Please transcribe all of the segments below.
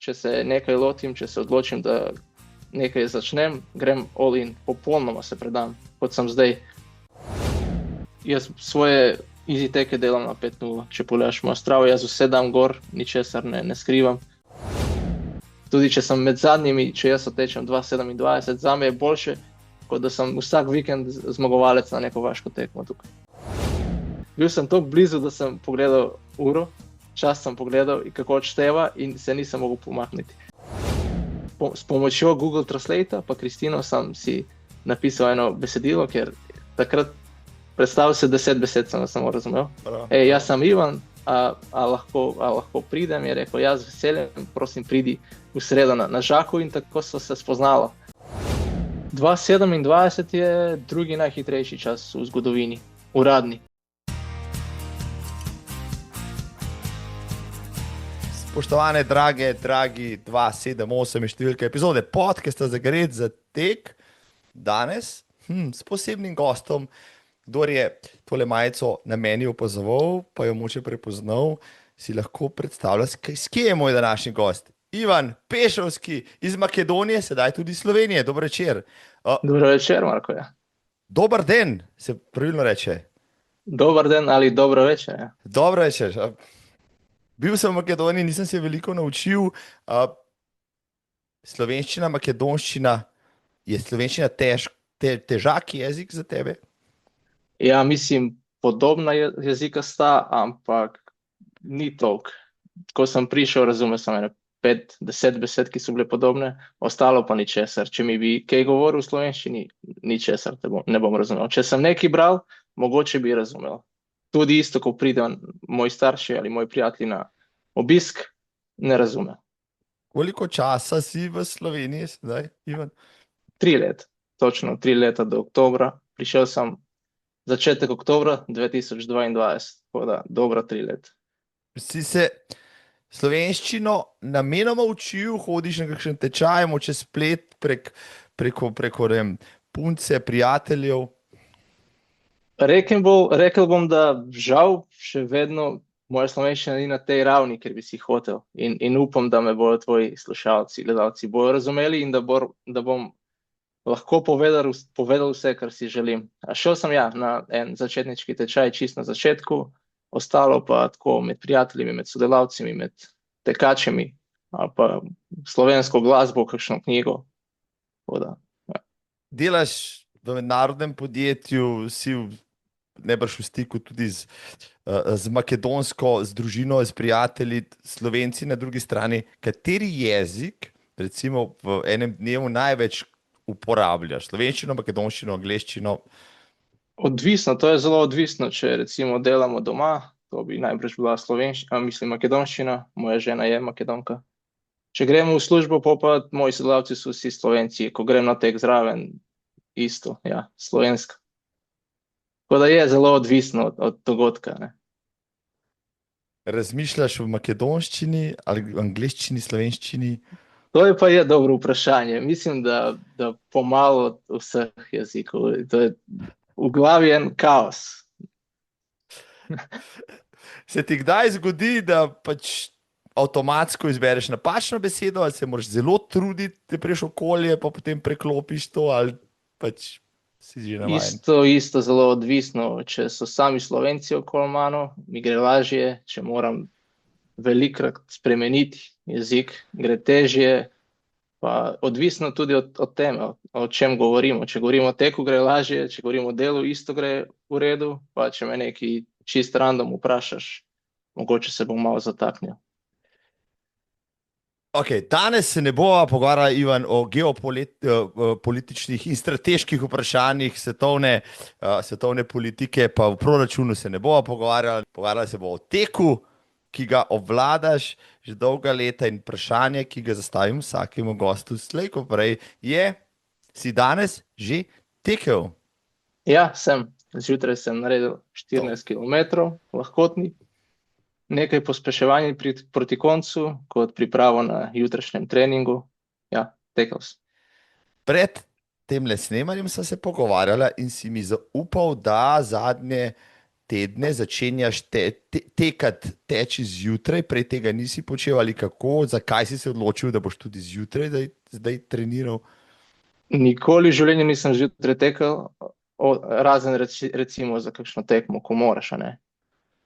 če se nekaj lotim, če se odločim, da nekaj začnem, grem all in, popolnoma se predam, kot sem zdaj. Jaz svoje easy teke delam na 5:0, če pogledaš mojo stravo, jaz vse dam gor, ničesar ne skrivam. Tudi če sem med zadnjimi, če jaz otečem 2:27, zame je boljše, kot da sem vsak vikend zmagovalec na neko vaško tekmo tukaj. Bil sem toliko blizu, da sem pogledal uro, čas sem pogledal, kako odšteva in se nisem mogel pomakniti. S pomočjo Google Translate pa Kristino sem si napisal eno besedilo, ker takrat predstavil se 10 besed sem samo razumel. Jaz sem Ivan, a lahko pridem, je rekel, jaz z veseljem, prosim pridi v sredo na Žaku in tako so se spoznala. 2:27 je drugi najhitrejši čas v zgodovini, uradni. Spoštovane, dragi 278 številke epizode podcasta Zagret za tek. Danes s posebnim gostom, kdor je tole majico na meni opazoval, pa jo moče prepoznal, si lahko predstavlja, s kje je moj današnji gost. Ivan Pešovski iz Makedonije, sedaj tudi Slovenije. Dober večer. Dober večer, Marko. Ja. Dober den, se pravilno reče. Dober den ali dobro večer. Ja. Dobro večer. Bil sem v Makedoniji, nisem se veliko naučil. Slovenščina, makedonščina, je slovenščina težak jezik za tebe? Ja, mislim, podobna jezika sta, ampak ni toliko. Ko sem prišel, razumel sem 5-10 besed, ki so bile podobne, ostalo pa ničesar. Če mi bi kaj govoril v slovenščini, ničesar ne bom razumel. Če sem nekaj bral, mogoče bi razumel. Tudi isto, ko pride moj starši ali moj prijatelj na obisk, ne razume. Koliko časa si v Sloveniji sedaj, Ivan? 3 let, točno 3 leta do oktobra. Prišel sem začetek oktobra 2022, tako da dobra 3 let. Si se slovenščino namenoma učil, hodiš na kakšen tečaj, moče splet preko punce, prijateljev? Rekel bom, da žal še vedno moja slovenščina ni na tej ravni, ker bi si hotel. In upam, da me bodo tvoji slušalci, gledalci bodo razumeli in da bom lahko povedal vse, kar si želim. Šel sem na en začetniški tečaj čisto na začetku, ostalo pa tako med prijatelji, med sodelavci, med tekačemi, ali pa slovensko glasbo, kakšno knjigo. Ja. Delaš v mednarodnem podjetju, si najbrž v stiku tudi z makedonsko, z družino, s prijatelji, Slovenci na drugi strani. Kateri jezik, recimo, v enem dnevu največ uporabljaš? Slovenščino, makedonščino, angleščino? Odvisno, to je zelo odvisno. Če recimo delamo doma, to bi najbrž bila makedonščina, moja žena je Makedonka. Če gremo v službo, pa moji sodelavci so vsi Slovenci, ko grem na tek zraven, isto, ja, slovenska. Tako da je zelo odvisno od dogodka. Ne. Razmišljaš v makedonščini ali angleščini, slovenščini? To je pa dobro vprašanje. Mislim, da pomalo vseh jezikov. To je v glavi en kaos. Se ti kdaj zgodi, da pač avtomatsko izbereš napačno besedo, ali se moraš zelo truditi, da priješ okolje, pa potem preklopiš to, ali pač si že navajen? Isto zelo odvisno. Če so sami Slovenci okoli mano, mi gre lažje. Če moram velikrat spremeniti jezik, gre težje. Pa odvisno tudi od teme, o čem govorimo. Če govorimo o teku, gre lažje, če govorimo o delu, isto gre v redu, pa če me neki čist random vprašaš, mogoče se bom malo zataknil. Ok, danes se ne bova pogovarjala, Ivan, o geopolitičnih in strateških vprašanjih svetovne politike, pa v proračunu se ne bova pogovarjala. Pogovarjala se bo o teku, ki ga obvladaš že dolga leta, in vprašanje, ki ga zastavim vsakemu gostu slej ko prej, je, si danes že tekel? Ja, sem. Zjutraj sem naredil 14 kilometrov, lahkotni. Nekaj pospeševanja proti koncu, kot pripravo na jutrašnjem treningu. Ja, tekel sem. Pred temle snemanjem sem se pogovarjala in si mi zaupal, da zadnje tedne začenjaš teči zjutraj, prej tega nisi počel ali kako, zakaj si se odločil, da boš tudi zjutraj zdaj treniral? Nikoli v življenju nisem zjutraj tekel, razen recimo za kakšno tekmo, ko moraš, a ne.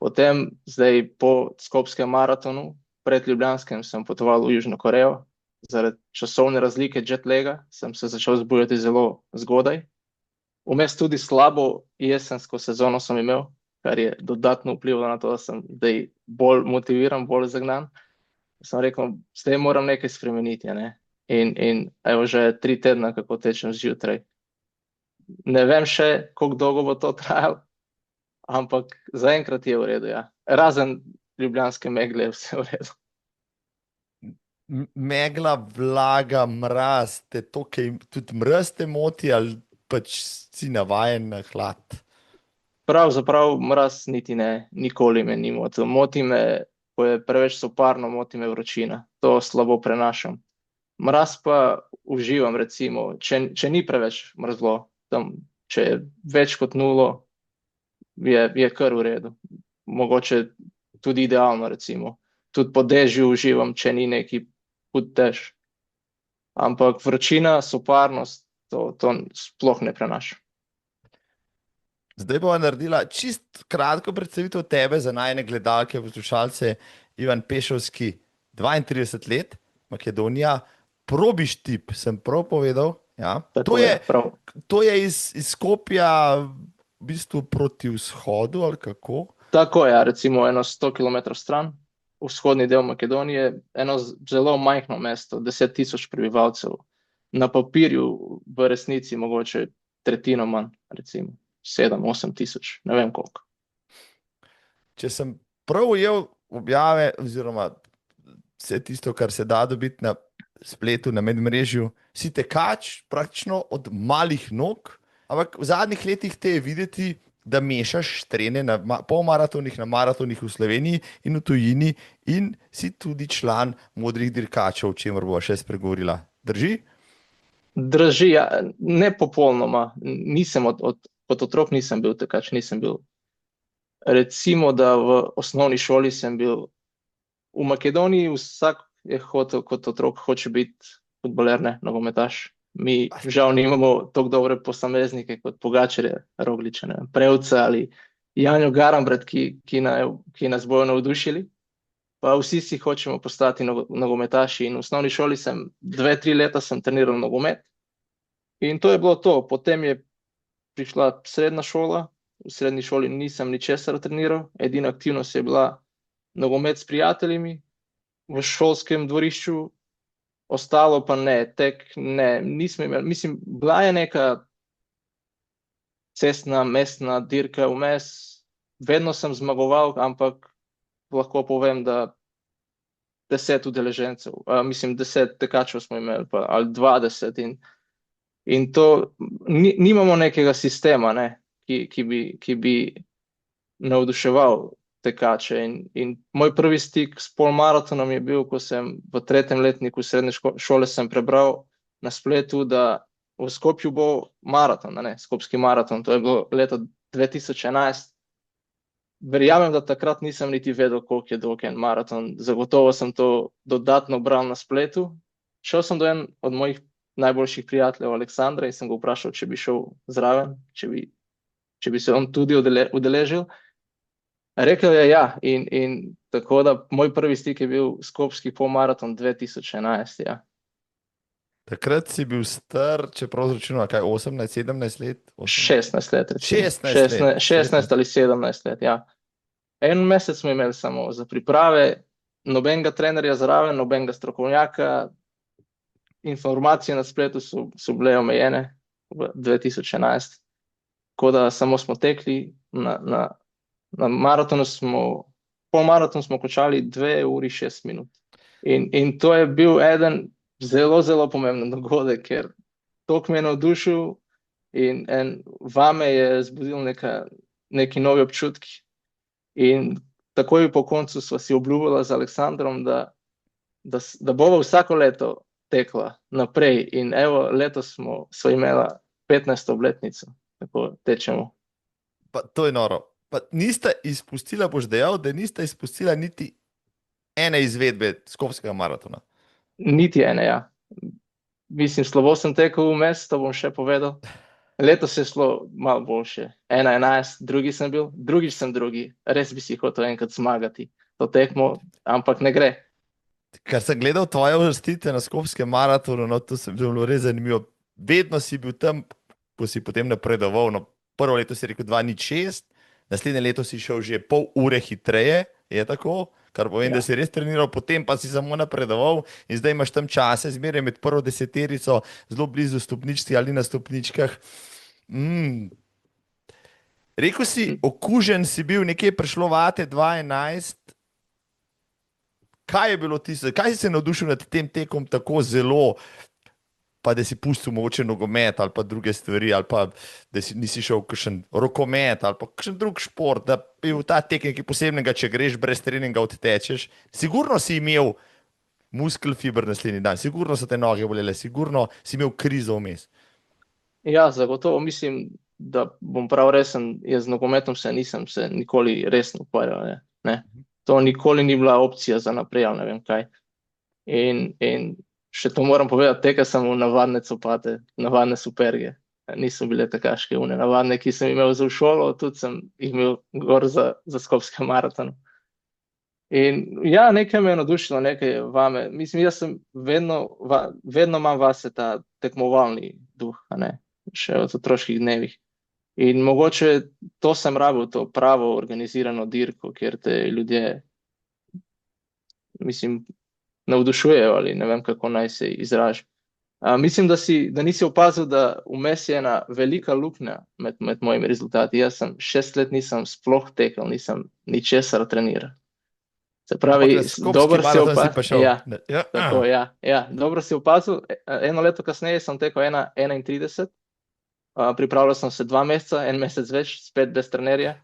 Potem, zdaj po skopskem maratonu, pred Ljubljanskem sem potoval v Južno Korejo, zaradi časovne razlike jetlaga sem se začel zbujati zelo zgodaj. Vmes tudi slabo jesensko sezono sem imel, kar je dodatno vplivalo na to, da sem zdaj bolj motiviran, bolj zagnan. Sem rekel, zdaj moram nekaj spremeniti, ne. In evo že 3 tedna, kako tečem zjutraj. Ne vem še, koliko dolgo bo to trajalo, ampak zaenkrat je v redu, ja. Razen ljubljanske megle je vse v redu. Megla, vlaga, mraz, tudi mraz te moti ali pač si navajen na hlad? Pravzaprav mraz niti ne, nikoli me ni motil. Moti me, ko je preveč soparno, moti me vročina. To slabo prenašam. Mraz pa uživam, recimo, če ni preveč mrzlo, tam, če je več kot 0, je kar v redu. Mogoče tudi idealno, recimo. Tudi po dežju uživam, če ni neki hud dež. Ampak vročina, soparnost, to sploh ne prenašam. Zdaj bova naredila čist kratko predstavitev tebe za najine gledalke, poslušalce. Ivan Pešovski, 32 let, Makedonija, Probiš tip, sem prav povedal. Ja. To je iz Skopja v bistvu proti vzhodu, ali kako? Tako je, recimo 100 km stran, vzhodni del Makedonije, eno zelo majhno mesto, 10.000 prebivalcev. Na papirju v resnici mogoče tretjino manj, recimo 7-8 tisoč, ne vem koliko. Če sem prav ujel objave oziroma vse tisto, kar se da dobiti na spletu, na medmrežju, si tekač praktično od malih nog, ampak v zadnjih letih te je videti, da mešaš trene na polmaratonih, na maratonih v Sloveniji in v tujini in si tudi član Modrih dirkačev, o čemer bova še spregovorila. Drži? Drži, ja, ne popolnoma. Nisem kot otrok nisem bil tekač, nisem bil. Recimo, da v osnovni šoli sem bil v Makedoniji, vsak je hotel kot otrok, hoče biti futboler, ne, nogometaš. Mi žal nimamo tako dobre posameznike kot Pogačarja, Rogliča, ne, Prevca ali Janjo Garambret, ki nas bojo navdušili. Pa vsi si hočemo postati nogometaši in v osnovni šoli sem 2-3 leta sem treniral nogomet in to je bilo to. Potem je prišla srednja šola, v srednji šoli nisem ničesar treniral, edina aktivnost je bila nogomet s prijatelji v šolskem dvorišču, ostalo pa ne, tek ne, nismo imeli, mislim, bila je neka cestna, mestna dirka vmes, vedno sem zmagoval, ampak lahko povem, da 10 udeležencev, mislim 10 tekačev smo imeli, pa, ali 20 in to, nimamo nekega sistema, ne, ki bi navduševal tekače in moj prvi stik s polmaratonom je bil, ko sem v 3. letniku srednje šole sem prebral na spletu, da v Skopju bo maraton, ne, skopski maraton, to je bilo leta 2011. Verjamem, da takrat nisem niti vedel, koliko je dolg en maraton. Zagotovo sem to dodatno bral na spletu. Šel sem do en od mojih najboljših prijateljev, Aleksandra, in sem ga vprašal, če bi šel zraven, če bi se on tudi udeležil. Rekel je ja, in tako da moj prvi stik je bil skopski polmaraton 2011, ja. Takrat si bil star, čeprav zračunava, kaj, 18-17 let? 16 let, recimo. 16 let. 16 ali 17 let, ja. En mesec smo imeli samo za priprave, nobenega trenerja zraven, nobenega strokovnjaka, informacije na spletu so bile omejene v 2011, tako da samo smo tekli, na maratonu polmaraton smo končali 2 uri 6 minut. In to je bil eden zelo, zelo pomemben dogodek, ker toliko me je navdušil in vame je zbudil neki novi občutki. In takoj po koncu sva si obljubila z Aleksandrom, da bova vsako leto tekla naprej. In evo, letos sva imela 15. obletnico, tako tečemo. Pa to je noro. Pa nista izpustila, boš dejal, da nista izpustila niti ene izvedbe skopskega maratona. Niti ene, ja. Mislim, slabo sem tekel vmes, to bom še povedal. Letos je šlo malo boljše. 1:11, drugi sem bil, drugič sem drugi. Res bi si hotel enkrat zmagati to tekmo, ampak ne gre. Ker sem gledal tvoje uvrstitve na skopskem maratonu, no, to se mi je bilo res zanimivo. Vedno si bil tam, ko si potem napredoval. No, prvo leto si rekel 2:06, naslednje leto si šel že pol ure hitreje, je tako, kar pomeni, da Ja. si res treniral, potem pa si samo napredoval in zdaj imaš tam čase, zmeraj med prvo deseterico, zelo blizu stopnički ali na stopničkah. Mm. Rekel si, okužen si bil, nekje prišlo vate 2:11. Kaj je bilo tisto, kaj si se navdušil nad tem tekom tako zelo, pa da si pustil mogoče nogomet ali pa druge stvari, ali pa da si nisi šel v kakšen rokomet ali pa kakšen drug šport, da je bil ta tek nekaj posebnega, če greš brez treninga, odtečeš. Sigurno si imel muskel fiber naslednji dan, sigurno so te noge bolele, sigurno si imel krizo vmes. Ja, zagotovo mislim, da bom prav resen, jaz z nogometom nisem se nikoli resno ukvarjal. Ne. To nikoli ni bila opcija za naprej, ali ne vem kaj. In še to moram povedati, teka sem v navadne copate, navadne superge. Niso bile takaške une navadne, ki sem imel za v šolo, tudi sem jih imel gor za skopske maratone. In ja, nekaj me je navdušilo, nekaj je vame. Mislim, jaz sem vedno imam vase ta tekmovalni duh, a ne, še od otroških dnevih. In mogoče to sem rabil, to pravo organizirano dirko, kjer te ljudje, mislim, navdušujejo ali ne vem, kako naj se izražim. Mislim, da nisi opazil, da vmes je ena velika luknja med mojimi rezultati. Jaz sem 6 let nisem sploh tekel, nisem ničesar treniral. Se pravi, Ampak na skopski dobro si maraton si pa opazil. šel. Ja, Ne, ja, tako, ja, dobro si opazil. Eno leto kasneje sem tekel 1:31. Pripravljal sem se 2 meseca, en mesec več, spet brez trenerja.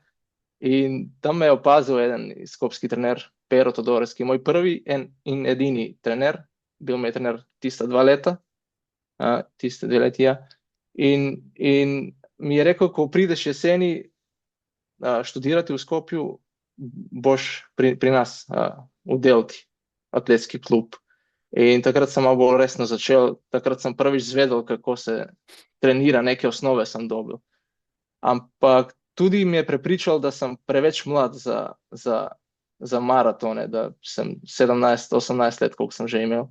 In tam me je opazil eden skopski trener, Pero Todorski, moj prvi in edini trener. Bil me je trener tista 2 leta, tiste 2 leti, ja. In mi je rekel, ko prideš jeseni študirati v Skopju, boš pri nas v Delti, atletski klub. In takrat sem malo bolj resno začel, takrat sem prvič zvedel, kako se trenira, neke osnove sem dobil. Ampak tudi mi je prepričal, da sem preveč mlad za maratone, da sem 17-18 let, koliko sem že imel.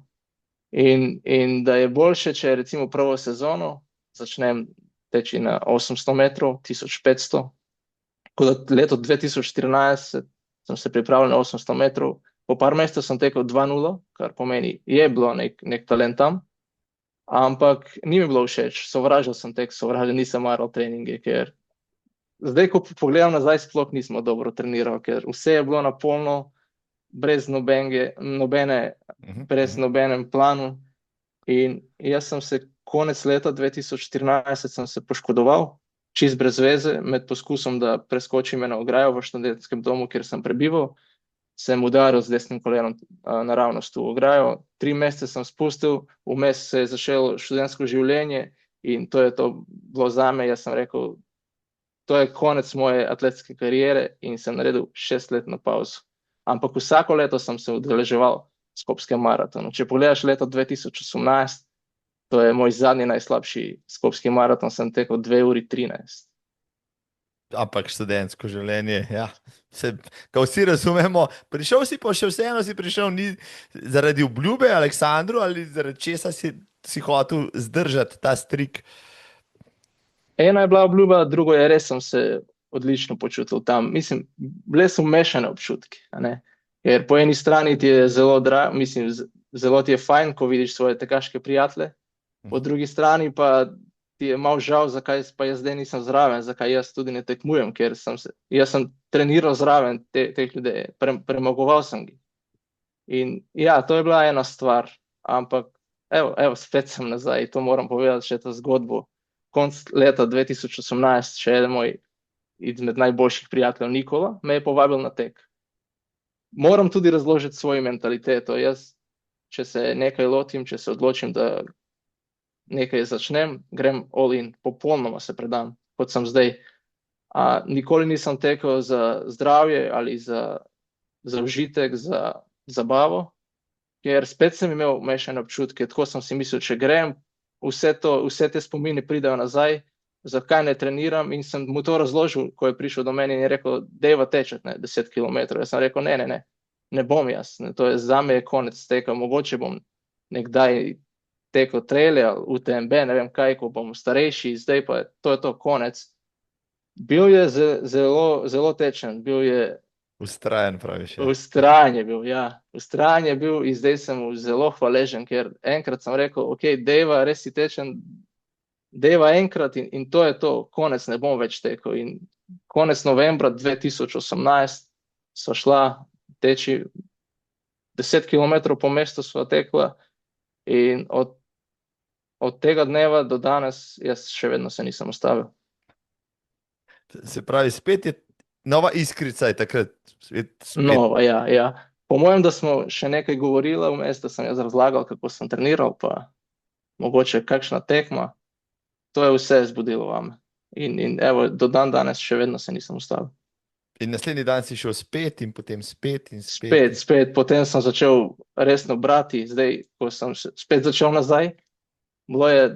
In da je boljše, če recimo prvo sezono začnem teči na 800 metrov, 1500. Kot leto 2014 sem se pripravil na 800 metrov, po par mesecev sem tekel 2:0, kar pomeni, je bilo nek talent tam, ampak ni mi bilo všeč, sovražil sem tek, sovražil, nisem maral treninge, ker zdaj, ko pogledam nazaj, sploh nismo dobro trenirali, ker vse je bilo na polno, brez nobenem planu. In jaz sem se konec leta 2014 sem se poškodoval, čist brez veze, med poskusom, da preskočim eno ograjo v študentskem domu, kjer sem prebival, sem udaril z desnim kolenom naravnost v ograjo. 3 mesece sem spustil, vmes se je začelo študentsko življenje in to je to bilo zame. Jaz sem rekel, to je konec moje atletske kariere in sem naredil 6-letno pauzo. Ampak vsako leto sem se udeleževal skopskem maratonu. Če pogledaš leto 2018, to je moj zadnji najslabši skopski maraton, sem tekel 2:13. Ampak študentsko življenje, ja. Ko vsi razumemo, prišel si pa še vseeno si prišel ni zaradi obljube Aleksandru ali zaradi česa si hotel zdržati ta strik. Ena je bila obljuba, drugo je res, sem se odlično počutil tam. Mislim, bile so mešane občutki, a ne? Ker po eni strani ti je zelo drago, mislim, zelo ti je fajn, ko vidiš svoje tekaške prijatelje, po drugi strani pa ti je malo žal, zakaj pa jaz zdaj nisem zraven, zakaj jaz tudi ne tekmujem, ker jaz sem treniral zraven teh ljudi, premagoval sem jih. In ja, to je bila ena stvar, ampak evo, spet sem nazaj, to moram povedati še to zgodbo. Konc leta 2018, še eden moj izmed najboljših prijateljev Nikola me je povabil na tek. Moram tudi razložiti svojo mentaliteto. Jaz, če se nekaj lotim, če se odločim, da nekaj začnem, grem all in, popolnoma se predam, kot sem zdaj. Nikoli nisem tekel za zdravje ali za užitek, za zabavo, ker spet sem imel mešane občutke, tako sem si mislil, če grem, vse te spomine pridejo nazaj, zakaj ne treniram, in sem mu to razložil, ko je prišel do mene in je rekel, dejva tečet, 10 km. Jaz sem rekel, ne bom jaz, ne, to je zame je konec teka, mogoče bom nekdaj tekel traile ali UTMB, ne vem kaj, ko bom starejši, zdaj pa to je to konec. Bil je zelo, zelo tečen, bil je Vztrajen, praviš. Ja. Vztrajen je bil in zdaj sem mu zelo hvaležen, ker enkrat sem rekel, ok, dejva, res si tečen, dejva enkrat in to je to, konec ne bom več tekel. In konec novembra 2018 sva šla teči 10 km po mestu sva tekla in od tega dneva do danes jaz še vedno se nisem ustavil. Se pravi, spet je nova iskrica je takrat. Nova, ja. Po mojem, da smo še nekaj govorili vmes, da sem jaz razlagal, kako sem treniral, pa mogoče kakšna tekma. To je vse zbudilo vame. In evo, do danes še vedno se nisem ustavil. In naslednji dan si šel spet in potem spet in spet. Spet, potem sem začel resno brati, zdaj, ko sem spet začel nazaj, bilo je,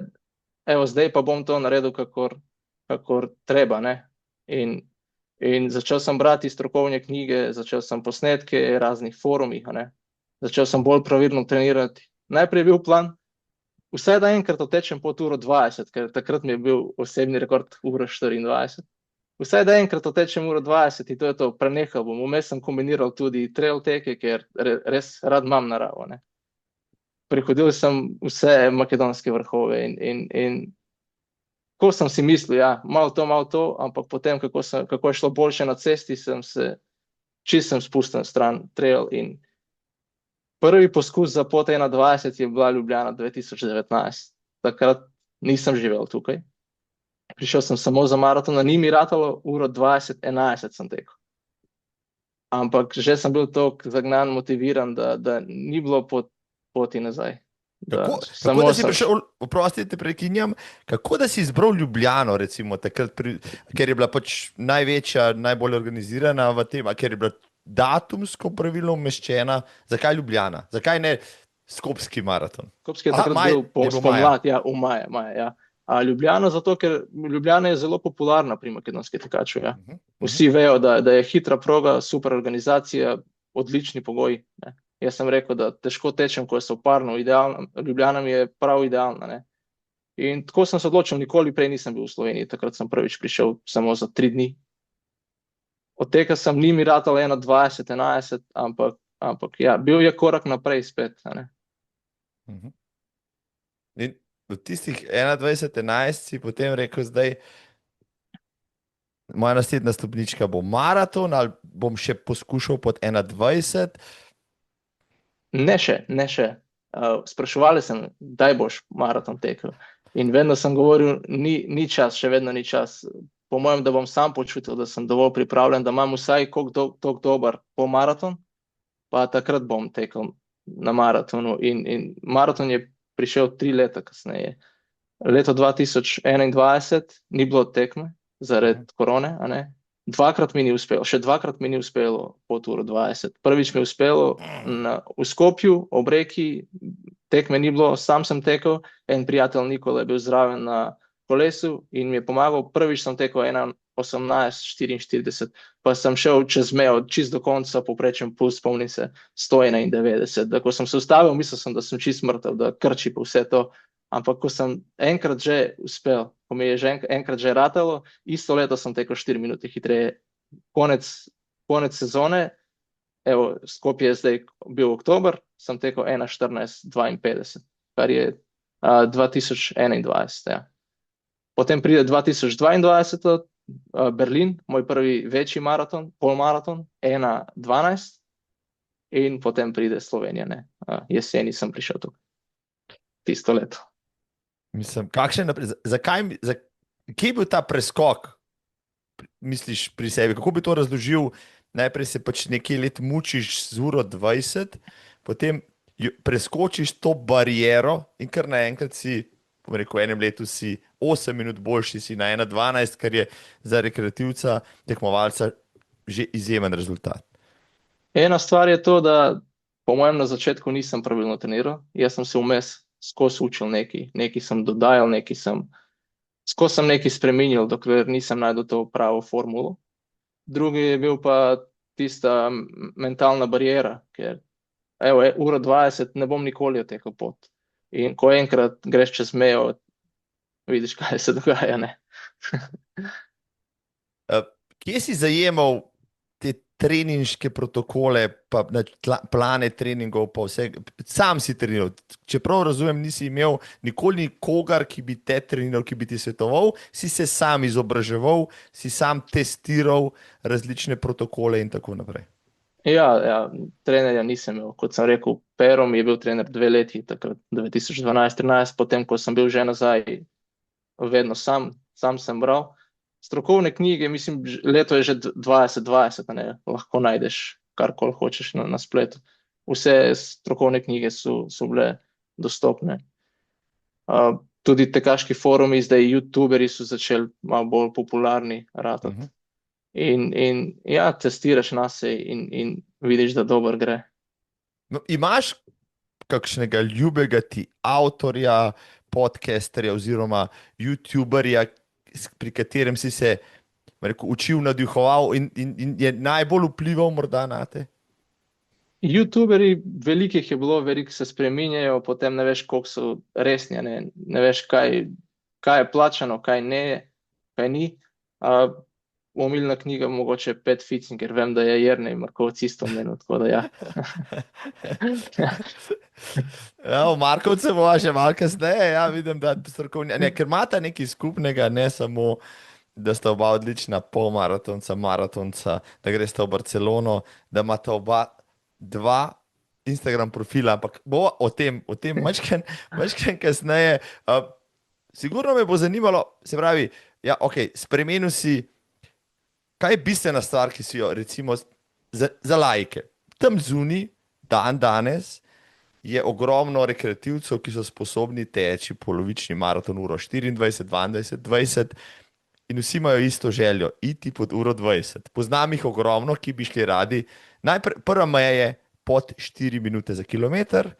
evo, zdaj pa bom to naredil, kakor treba, ne. In začel sem brati strokovne knjige, začel sem posnetke raznih forumih, ne. Začel sem bolj pravilno trenirati. Najprej je bil plan, vsaj da enkrat otečem pod 1:20, ker takrat mi je bil osebni rekord 1:24. Vsaj da enkrat otečem 1:20 in to je to, prenehal bom. Vmes sem kombiniral tudi trail teke, ker res rad imam naravo, ne. Prehodil sem vse makedonske vrhove in ko sem si mislil, ja, malo to, ampak potem, kako je šlo boljše na cesti, sem spustil stran trail in prvi poskus za pot 1:20 je bila Ljubljana 2019. Takrat nisem živel tukaj. Prišel sem samo za maraton, ni mi ratalo 1:20:11 sem tekel. Ampak že sem bil toliko zagnan, motiviran, da ni bilo poti nazaj. Kako da si prišel, oprostite, prekinjam, kako da si izbral Ljubljano, recimo, takrat, ker je bila pač največja, najbolj organizirana v tem, ker je bila datumsko pravilno umeščena, zakaj Ljubljana? Zakaj ne Skopski maraton? Skopski je takrat bil spomlad, ja, v maja, ja. Ljubljana zato, ker Ljubljana je zelo popularna pri makedonskih tekačev, ja. Vsi vejo, da je hitra proga, super organizacija, odlični pogoji, ne. Jaz sem rekel, da težko tečem, ko je soparno, Ljubljana mi je prav idealna, ne. In tako sem se odločil, nikoli prej nisem bil v Sloveniji, takrat sem prvič prišel samo za 3 dni. Od tega sem ni mi ratalo 1:20:11, ampak ja, bil je korak naprej spet, ne. In v tistih 21:11 si potem rekel, zdaj moja naslednja stopnička bo maraton ali bom še poskušal pod 1:20? Ne še. Spraševali sem, kdaj boš maraton tekel. In vedno sem govoril, ni čas, še vedno ni čas. Po mojem, da bom sam počutil, da sem dovolj pripravljen, da imam vsaj toliko dober polmaraton, pa takrat bom tekel na maratonu. In maraton je prišel 3 leta kasneje. Leto 2021 ni bilo tekme zaradi korone, a ne. Dvakrat mi ni uspelo, še dvakrat mi ni uspelo pod 1:20. Prvič mi je uspelo v Skopju, ob reki, tekme ni bilo, sam sem tekel, en prijatelj Nikola je bil zraven na kolesu in mi je pomagal, prvič sem tekel 1:18:44, pa sem šel čez mejo, čist do konca, povprečen puls, spomnim se, 191. Da ko sem se ustavil, mislil sem, da sem čist mrtev, da krči po vse to. Ampak ko sem enkrat že uspel, ko mi je že enkrat že ratalo, isto leto sem tekel 4 minute hitreje. Konec sezone, evo, Skopje je zdaj bil oktober, sem tekel 1:14:52, kar je 2021, ja. Potem pride 2022, Berlin, moj prvi večji maraton, polmaraton, 1:12 in potem pride Slovenija, ne. Jeseni sem prišel tukaj. Tisto leto. Mislim, kje je bil ta preskok, misliš, pri sebi? Kako bi to razložil? Najprej se pač nekaj let mučiš z 1:20, potem preskočiš to bariero in kar naenkrat si bom rekel, v enem letu si 8 minut boljši, si na 1,12, kar je za rekreativca, tekmovalca že izjemen rezultat. Ena stvar je to, da po mojem na začetku nisem pravilno treniral. Jaz sem se vmes skozi učil nekaj sem dodajal, skozi sem nekaj spremenil, dokler nisem najdel to pravo formulo. Drugi je bil pa tista mentalna barijera, ker evo, 1:20 ne bom nikoli otekel pot. In ko enkrat greš čez mejo, vidiš, kaj se dogaja, ne. Kje si zajemal te treninške protokole, pa plane treningov, pa vse, sam si treniral. Čeprav razumem, nisi imel nikoli nikogar, ki bi te treniral, ki bi ti svetoval, si se sam izobraževal, si sam testiral različne protokole in tako naprej. Ja, trenerja nisem imel. Kot sem rekel, Pero mi je bil trener 2 leti, takrat 2012-13, potem, ko sem bil že nazaj, vedno sam sem bral. Strokovne knjige, mislim, leto je že 2020, ne, lahko najdeš karkoli hočeš na spletu. Vse strokovne knjige so bile dostopne. Tudi tekaški forumi, zdaj YouTuberi so začeli malo bolj popularni ratati. In ja, testiraš nase in vidiš, da dobro gre. No, imaš kakšnega ljubega ti avtorja, podcasterja oziroma YouTuberja, pri katerem si se učil, navdihoval in je najbolj vplival morda na te? YouTuberi, velikih je bilo, veliko se spreminjajo, potem ne veš, koliko so resni, ne veš, kaj je plačano, kaj ne, kaj ni. Omilna knjiga mogoče Pat Fitzsinger, ker vem, da je Jernej Markovec isto omenil, tako da ja. Ja, v Markovce bova še malo kasneje, ja, vidim, da ker imata nekaj skupnega, ne samo, da sta oba odlična polmaratonca, maratonca, da gresta v Barcelono, da imata oba 2 Instagram profila, ampak bova o tem majčkeno kasneje. Sigurno me bo zanimalo, se pravi, ja, ok, spremenil si. Kaj je bistvena stvar, ki si jo, recimo, za laike? Tam zunaj, danes, je ogromno rekreativcev, ki so sposobni teči polovični maraton uro 24, 22, 20 in vsi imajo isto željo, iti pod uro 20. Poznam jih ogromno, ki bi šli radi. Prva meja je pod 4 minute za kilometer,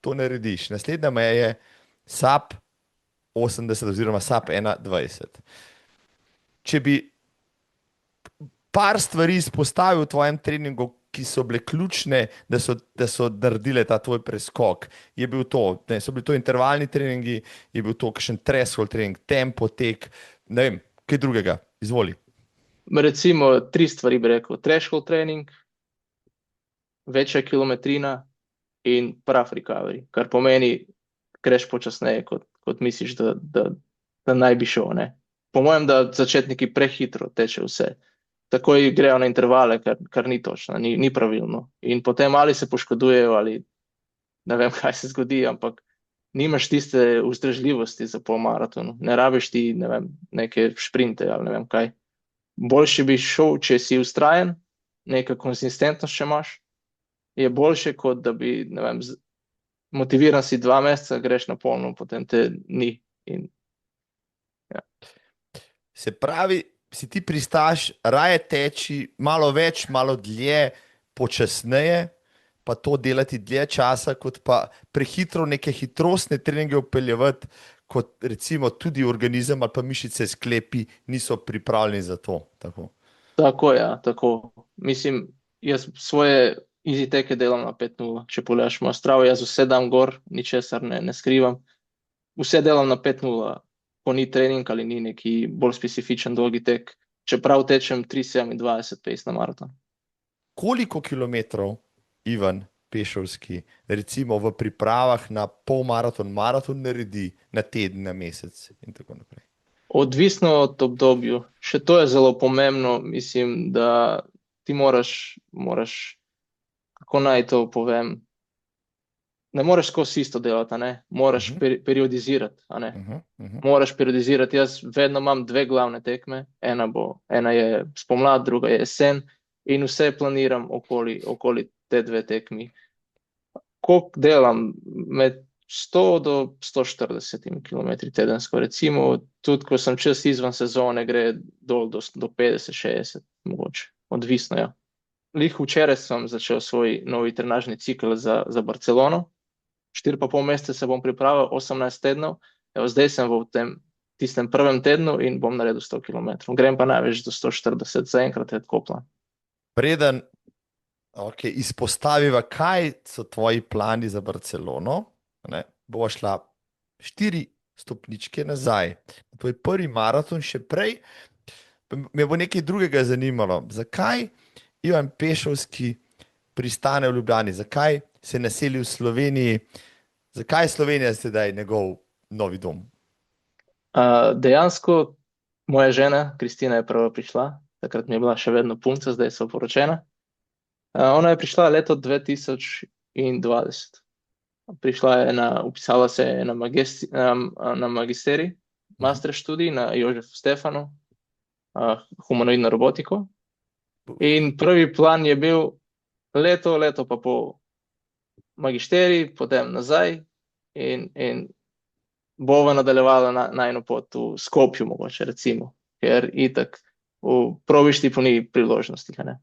to narediš. Naslednja meja je sub 80 oziroma sub 1:20. Če bi par stvari izpostavil v tvojem treningu, ki so bile ključne, da so naredile ta tvoj preskok. Je bil to, so bili to intervalni treningi, je bil to kakšen threshold trening, tempo, tek, ne vem, kaj drugega, izvoli. Recimo 3 stvari bi rekel, threshold trening, večja kilometrina in prav recovery, kar pomeni, greš počasneje, kot misliš, da naj bi šel, ne. Po mojem, da začetniki prehitro tečejo vse. Takoj grejo na intervale, kar ni točno, ni pravilno. In potem ali se poškodujejo, ali ne vem, kaj se zgodi, ampak nimaš tiste vzdržljivosti za polmaraton. Ne rabiš ti, ne vem, neke šprinte ali ne vem kaj. Boljše bi šel, če si vztrajen, neka konsistentnost, če imaš, je boljše, kot da bi, ne vem, motiviran si 2 meseca, greš na polno, potem te ni. In, ja. Se pravi, si ti pristaš raje teči malo več, malo dlje, počasneje, pa to delati dlje časa, kot pa prehitro neke hitrostne treninge upeljevati, kot recimo tudi organizem ali pa mišice, sklepi niso pripravljeni za to. Tako, ja, tako. Mislim, jaz svoje easy teke delam na 5:0, če pogledaš mojo stravo, jaz vse dam gor, ničesar ne skrivam. Vse delam na 5:0. Ko ni trening ali ni neki bolj specifičen dolgi tek, čeprav tečem 3:27 pace na maraton. Koliko kilometrov, Ivan Pešovski, recimo v pripravah na polmaraton, maraton naredi na teden, na mesec in tako naprej? Odvisno od obdobja. Še to je zelo pomembno, mislim, da ti moraš, kako naj to povem, ne moreš skozi isto delati, ne? Moraš periodizirati. Moraš periodizirati. Jaz vedno imam 2 glavne tekme, ena je spomlad, druga je jesen in vse planiram okoli te 2 tekmi. Koliko delam med 100 do 140 km tedensko, recimo, tudi ko sem čas izven sezone, gre dol do 50-60, mogoče, odvisno, ja. Lih včeraj sem začel svoj novi trenažni cikl za Barcelono, 4,5 meseca se bom pripravil, 18 tednov, evo, zdaj sem v tistem prvem tednu in bom naredil 100 km. Grem pa največ do 140, zaenkrat je tako plan. Preden izpostaviva, kaj so tvoji plani za Barcelono, bova šla 4 stopničke nazaj. Tvoj prvi maraton še prej, me bo nekaj drugega zanimalo. Zakaj Ivan Pešovski pristane v Ljubljani? Zakaj se naseli v Sloveniji? Zakaj je Slovenija sedaj njegov novi dom? Dejansko moja žena, Kristina, je prva prišla. Takrat mi je bila še vedno punca, zdaj so poročena. Ona je prišla leto 2020. Upisala se je na magisterij, master študij na Jožefu Stefanu, humanoidno robotiko. In prvi plan je bil leto pa pol magisterij, potem nazaj in bova nadaljevala najino pot v Skopju, mogoče recimo, ker itak v Provišti ni priložnosti, ne.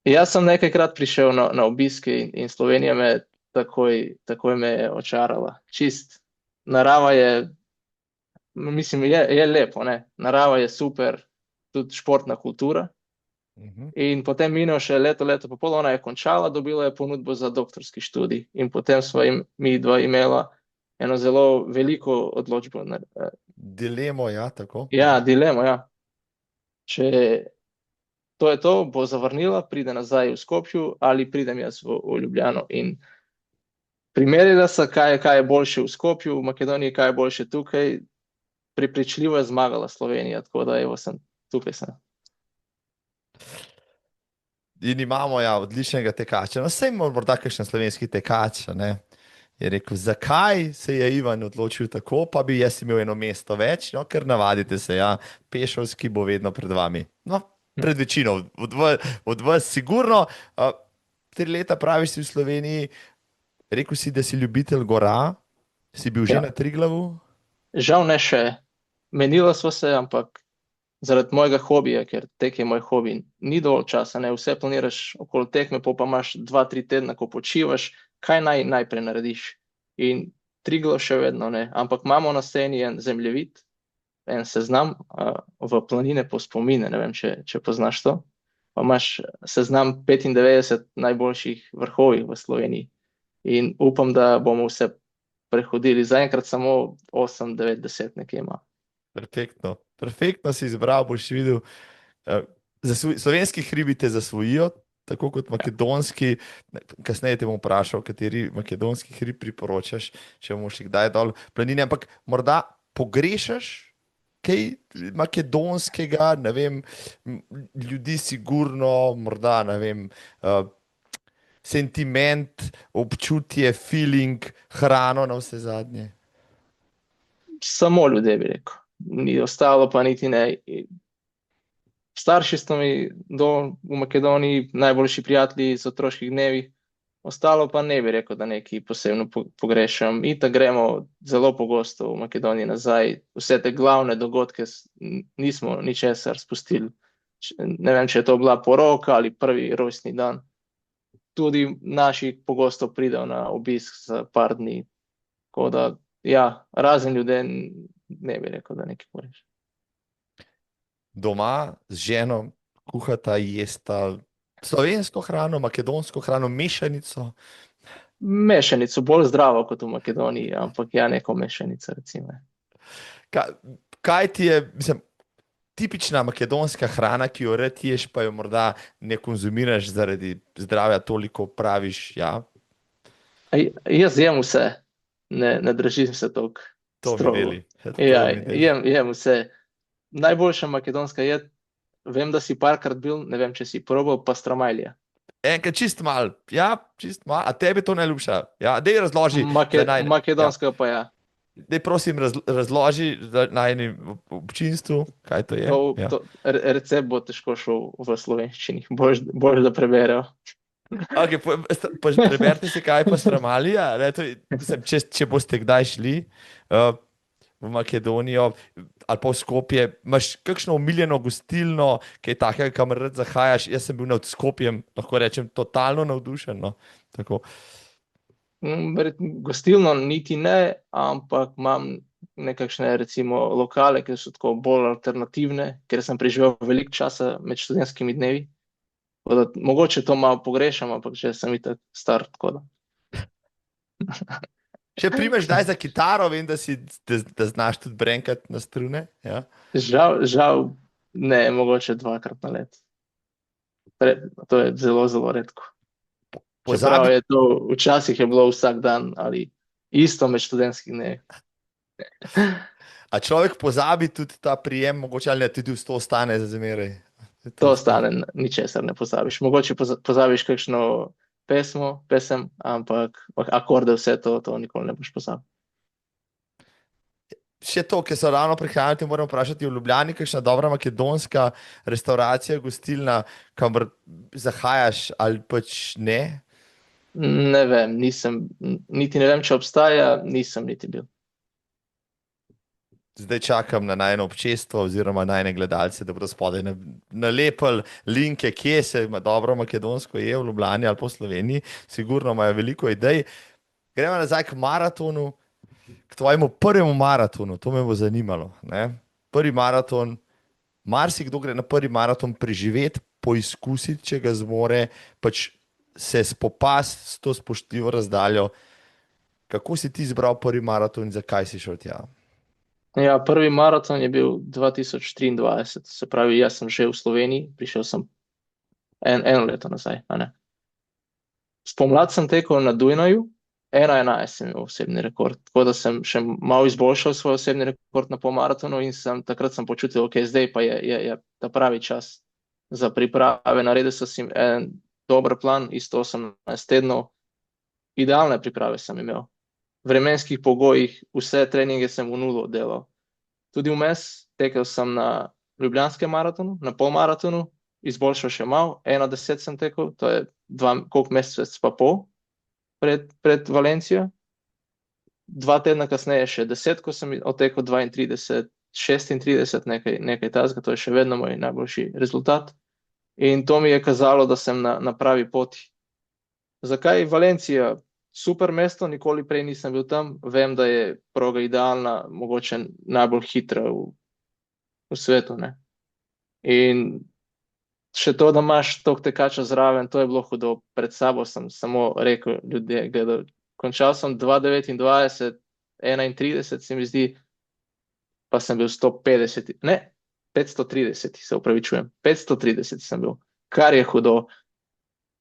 Jaz sem nekajkrat prišel na obiske in Slovenija me takoj me je očarala. Čist, narava je, mislim, je lepo, ne. Narava je super, tudi športna kultura. In potem minil še leto pa pol, ona je končala, dobila je ponudbo za doktorski študij in potem sva mi dva imela eno zelo veliko odločbo. Dilemo, ja, tako? Ja, dilemo, ja. Če to je to, bo zavrnila, pride nazaj v Skopju ali pridem jaz v Ljubljano in primerila se, kaj je boljše v Skopju, v Makedoniji, kaj je boljše tukaj. Prepričljivo je zmagala Slovenija, tako da evo tukaj sem. In imamo, ja, odličnega tekača. No, saj morda kakšen slovenski tekač, ne? Je rekel, zakaj se je Ivan odločil tako, pa bi jaz imel eno mesto več, no, ker navadite se, ja, Pešovski bo vedno pred vami. No, pred večino, od vas sigurno. 3 leta praviš si v Sloveniji, rekel si, da si ljubitelj gora, si bil že na Triglavu? Žal ne še. Menila sva se, ampak zaradi mojega hobija, ker tek je moj hobi, ni dovolj časa, ne, vse planiraš okoli tekme, pa imaš 2-3 tedna, ko počivaš, kaj najprej narediš. In Triglav še vedno ne, ampak imamo na sceni en zemljevid, en seznam v planine po spomine, ne vem, če poznaš to, pa imaš seznam 95 najboljših vrhovih v Sloveniji in upam, da bomo vse prehodili, zaenkrat samo 8, 9, 10 nekje ima. Perfektno si izbral, boš videl. Slovenski hribi te zasvojijo, tako kot makedonski. Kasneje te bom vprašal, kateri makedonski hrib priporočaš, če bomo šli kdaj dol planine, ampak morda pogrešaš kaj makedonskega, ne vem, ljudi sigurno, morda, ne vem, sentiment, občutje, feeling, hrano na vse zadnje. Samo ljudje, bi rekel. Ni ostalo pa niti ne. Starši so mi v Makedoniji, najboljši prijatelji z otroških dnevi, ostalo pa ne bi rekel, da nekaj posebno pogrešam. Itak gremo zelo pogosto v Makedoniji nazaj, vse te glavne dogodke nismo ničesar spustili. Ne vem, če je to bila poroka ali prvi rojstni dan. Tudi naši pogosto pridejo na obisk za par dni. Tako da, ja, razen ljudje ne bi rekel, da nekaj pogrešam. Doma z ženo kuhata, jesta slovensko hrano, makedonsko hrano, mešanico? Mešanico, bolj zdravo kot v Makedoniji, ampak ja, neko mešanico, recimo. Kaj ti je, mislim, tipična makedonska hrana, ki jo rad ješ, pa jo morda ne konzumiraš zaradi zdravja, toliko praviš, ja? Jaz jem vse, ne držim se toliko strogo. Ja, jem vse. Najboljša makedonska jed, vem, da si parkrat bil, ne vem, če si probal pastromajlija. Enkrat čist mal, ja, čist mal, a tebi to najljubša? Ja, dej razloži. Makedonska pa ja. Dej prosim razloži najnim občinstvu, kaj to je. Recept bo težko šel v slovenščini, bolj da preberejo. Okay, preberite si kaj pa Stramalija. Ne, mislim, če boste kdaj šli v Makedonijo ali pa v Skopje, imaš kakšno omiljeno gostilno, kaj takega, kamor rad zahajaš. Jaz sem bil nad Skopjem, lahko rečem, totalno navdušen. No. Tako. Gostilno niti ne, ampak imam nekakšne recimo lokale, ki so tako bolj alternativne, ker sem preživel veliko časa med študentskimi dnevi. Tako da, mogoče to malo pogrešam, ampak že sem itak star, tako da. Če primeš zdaj za kitaro, vem, da znaš tudi brenkati na strune. Ja. Žal ne, mogoče 2-krat na let. To je zelo, zelo redko. Čeprav Pozabi, je to, včasih je bilo vsak dan ali isto med študentskih dnevi. a človek pozabi tudi ta prijem, mogoče ali ne, tudi v to ostane za zmeraj. To ostane, ničesar ne pozabiš. Mogoče pozabiš kakšno pesem, ampak akorde, vse to nikoli ne boš pozabil. Še to, ki so ravno prihajali, te moram vprašati v Ljubljani, kakšna dobra makedonska restauracija, gostilna, kamor zahajaš ali pač ne? Ne vem, niti ne vem, če obstaja, nisem niti bil. Zdaj čakam na najno občestvo oziroma najne gledalce, da bodo spodaj nalepili linke, kje se dobro makedonsko je v Ljubljani ali po Sloveniji. Sigurno imajo veliko idej. Gremo nazaj k maratonu, k tvojemu prvemu maratonu, to me bo zanimalo. Ne? Prvi maraton, marsikdo gre na prvi maraton preživeti, poizkusiti, če ga zmore, pač se spopasti s to spoštljivo razdaljo. Kako si ti izbral prvi maraton in zakaj si šel tja? Ja, prvi maraton je bil 2023, se pravi, jaz sem že v Sloveniji, prišel sem eno leto nazaj. A ne? Spomladi sem tekel na Dunaju, 1:11 sem imel osebni rekord, tako da sem še malo izboljšal svoj osebni rekord na polmaratonu in takrat sem počutil, ok, zdaj pa je ta pravi čas za priprave. Naredil sem en dober plan, isto 18 tednov, idealne priprave sem imel. V vremenskih pogojih, vse treninge sem v nulo delal. Tudi vmes tekel sem na Ljubljanskem maratonu, na polmaratonu, izboljšal še malo, 1:10 sem tekel, to je koliko mesec pa pol pred Valencijo. 2 tedna kasneje še 10, ko sem odtekel 32, 36, nekaj tazga, to je še vedno moj najboljši rezultat. In to mi je kazalo, da sem na pravi poti. Zakaj Valencija? Super mesto, nikoli prej nisem bil tam, vem, da je proga idealna, mogoče najbolj hitra v svetu. Ne? In še to, da imaš toliko tekača zraven, to je bilo hudo. Pred sabo sem samo rekel ljudje, gledal. Končal sem 2:29, 31 se mi zdi, pa sem bil 150, ne, 530, se upravičujem, 530 sem bil, kar je hudo.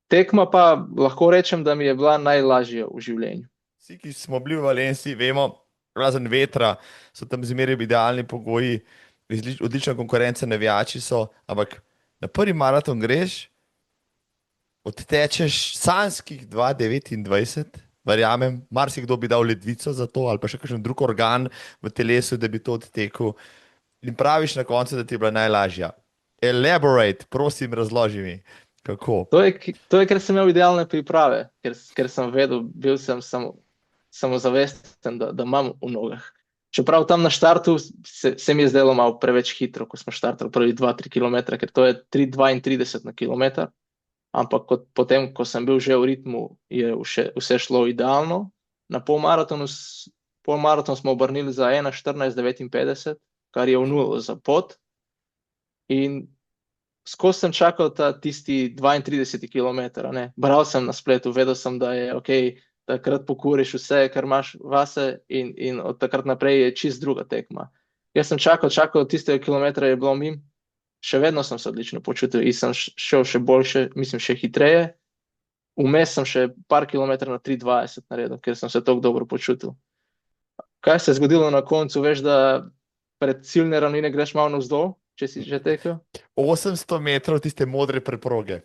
Tekma pa lahko rečem, da mi je bila najlažja v življenju. Vsi, ki smo bili v Valenciji, vemo, razen vetra, so tam zmeraj idealni pogoji, odlična konkurenca, navijači so, ampak na prvi maraton greš, odtečeš sanjskih 2:29, verjamem, marsikdo bi dal ledvico za to ali pa še kakšen drug organ v telesu, da bi to odtekel in praviš na koncu, da ti je bila najlažja. Elaborate, prosim, razloži mi. Kako? To je, ker sem imel idealne priprave, ker sem vedel, bil sem samozavesten, da imam v nogah. Čeprav tam na štartu se mi je zdelo malo preveč hitro, ko smo štartali prvi 2-3 km, ker to je 3:32 na kilometr, ampak potem, ko sem bil že v ritmu, je vse šlo idealno. Na polmaraton smo obrnili za 1:14:59, kar je v nulo za pot. In skozi sem čakal tisti 32 km. Bral sem na spletu, vedel sem, da je ok, takrat pokuriš vse, kar imaš vase in od takrat naprej je čist druga tekma. Jaz sem čakal, tistega kilometra je bilo mimo, še vedno sem se odlično počutil in sem šel še boljše, mislim, še hitreje. Vmes sem še par kilometrov na 3:20 naredil, ker sem se tako dobro počutil. Kaj se je zgodilo na koncu? Veš, da pred ciljne ravnine greš malo navzdol, če si že tekel. 800 metrov tiste modre preproge.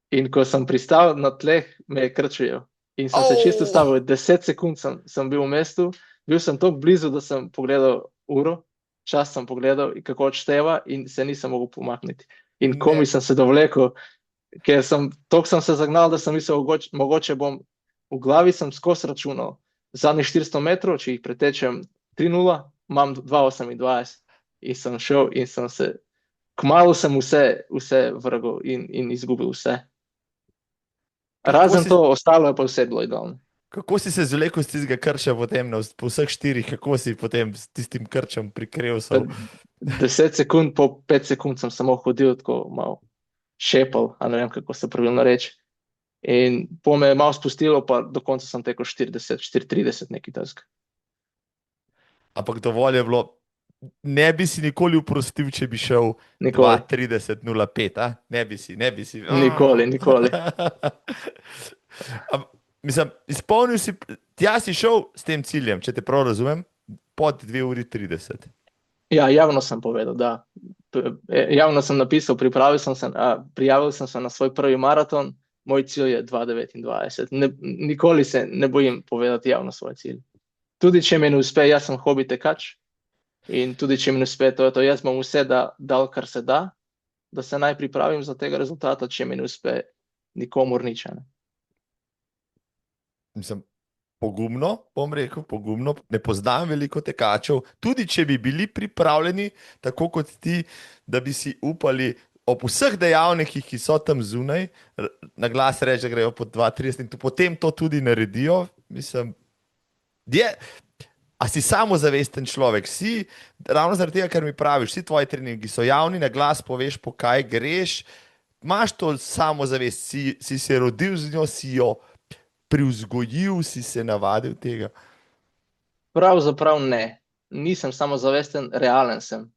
In ko sem pristal na tleh, me je krčil. In sem se čisto ustavil, 10 sekund sem bil v mestu, bil sem tako blizu, da sem pogledal uro, čas sem pogledal, kako odšteva in se nisem mogel pomakniti. In komi sem se dovlekel, ker toliko sem se zagnal, da sem mislil, mogoče bom, v glavi sem skozi računal, zadnjih 400 metrov, če jih pretečem 3:0, imam 2:28 in sem šel in sem se, kmalu sem vse vrgel in izgubil vse. Razen to, ostalo je pa vse bilo idealno. Kako si se zvlekel z tistega krča potem, po vseh 4, kako si potem s tistim krčem prikril? 10 sekund, po 5 sekund sem samo hodil, tako malo šepal, a ne vem, kako se pravilno reči. In po me je malo spustilo, pa do konca sem tekel 40, 4:30, neki task. Ampak dovolj je bilo, ne bi si nikoli oprostil, če bi šel Nikoli. 2:30:05, a? Ne bi si. Nikoli. Mislim, izpolnil si, tja si šel s tem ciljem, če te prav razumem, pod 2:30. Ja, javno sem povedal, da. Javno sem napisal, prijavil sem se na svoj prvi maraton, moj cilj je 2:29. Nikoli se ne bojim povedati javno svoj cilj. Tudi če mi ne uspe, jaz sem hobi tekač, in tudi če mi ne uspe, to je to, jaz bom vse dal, kar se da se naj pripravim za tega rezultata, če mi ne uspe, nikomur nič. Mislim, pogumno, bom rekel, pogumno, ne poznam veliko tekačev, tudi če bi bili pripravljeni, tako kot ti, da bi si upali ob vseh dejavnikih, ki so tam zunaj, na glas reči, da grejo pod 2:30 in potem to tudi naredijo. Mislim, a si samozavesten človek, si ravno zaradi tega, kar mi praviš, vsi tvoji treningi so javni, na glas poveš, po kaj greš, imaš to samozavest, si se rodil z njo, si jo privzgojil, si se navadil tega? Pravzaprav ne. Nisem samozavesten, realen sem.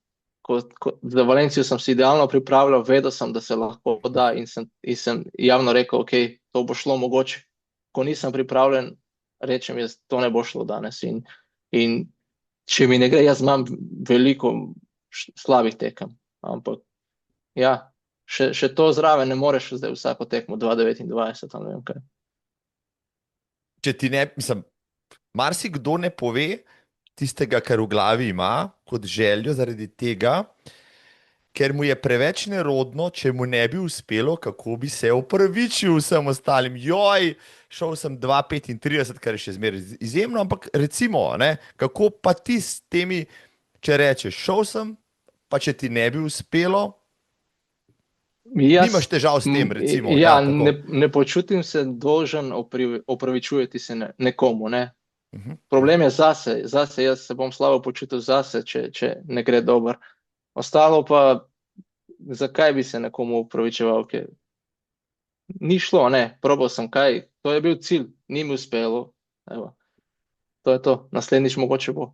Za Valencijo sem se idealno pripravljal, vedel sem, da se lahko da in sem javno rekel, ok, to bo šlo mogoče. Ko nisem pripravljen, rečem jaz, to ne bo šlo danes. In če mi ne gre, jaz imam veliko slabih tekem. Ampak ja, še to zraven ne moreš zdaj vsako tekmo 2:29, ali ne vem kaj. Če ti ne, mislim, marsikdo ne pove tistega, kar v glavi ima, kot željo zaradi tega, ker mu je preveč nerodno, če mu ne bi uspelo, kako bi se opravičil vsem ostalim. Joj, šel sem 2:35, kar je še zmeraj izjemno, ampak recimo, ne, kako pa ti s temi, če rečeš, šel sem, pa če ti ne bi uspelo, nimaš težav s tem, recimo. Ja, ne počutim se dolžen opravičujeti se nekomu, ne. Problem je zase, jaz se bom slabo počutil zase, če ne gre dobro. Ostalo pa, zakaj bi se nekomu opravičeval, ker ni šlo, ne, probal sem kaj, to je bil cilj, ni mi uspelo, evo, to je to, naslednjič mogoče bo.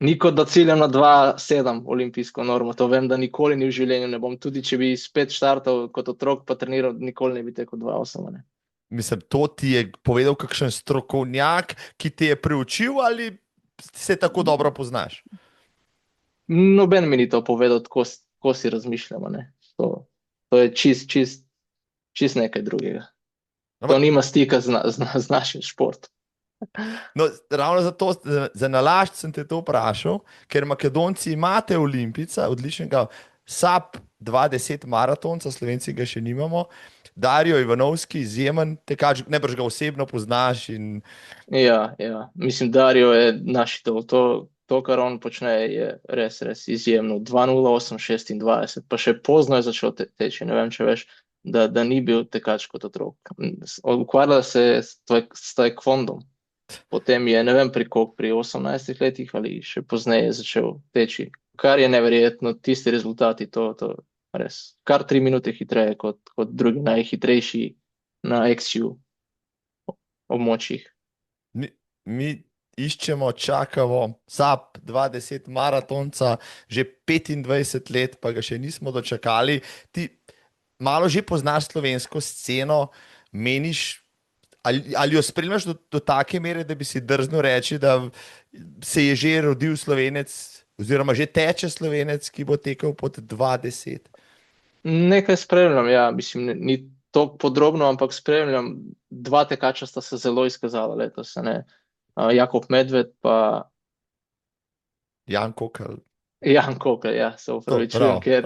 Ni kot da ciljam na 2:07 olimpijsko normo, to vem, da nikoli ni v življenju ne bom, tudi če bi spet štartal kot otrok pa treniral, nikoli ne bi tekel 2:08, ne. Mislim, to ti je povedal kakšen strokovnjak, ki te je preučil, ali se tako dobro poznaš? Noben mi ni to povedal, tako si razmišljamo, ne. To je čist nekaj drugega. To nima stika z našim športom. No, ravno zato, za nalašč sem te to vprašal, ker Makedonci imate olimpijca, odličnega SAP 2:10 maratonca, Slovenci ga še nimamo, Dario Ivanovski, izjemen tekač, najbrž ga osebno poznaš in... Ja, mislim, Dario je naš idol, to, kar on počne, je res izjemno. 2:08:26, pa še pozno je začel teči, ne vem, če veš, da ni bil tekač kot otrok. Ukvarjal se je s taekwondom. Potem je, ne vem, pri 18 letih ali še pozneje začel teči. Kar je neverjetno, tisti rezultati, to res. Kar 3 minute hitreje kot drugi najhitrejši na XU območjih. Mi iščemo, čakamo SAP 2:10 maratonca, že 25 let, pa ga še nismo dočakali. Ti malo že poznaš slovensko sceno, meniš, ali jo spremljaš do take mere, da bi si drznil reči, da se je že rodil Slovenec, oziroma že teče Slovenec, ki bo tekel pod 2:10? Nekaj spremljam, ja, mislim, ni to podrobno, ampak spremljam. 2 tekača sta se zelo izkazala letos, ne. Jakob Medved pa Jan Kokelj. Jan Kokelj, ja, se opravičujem, ker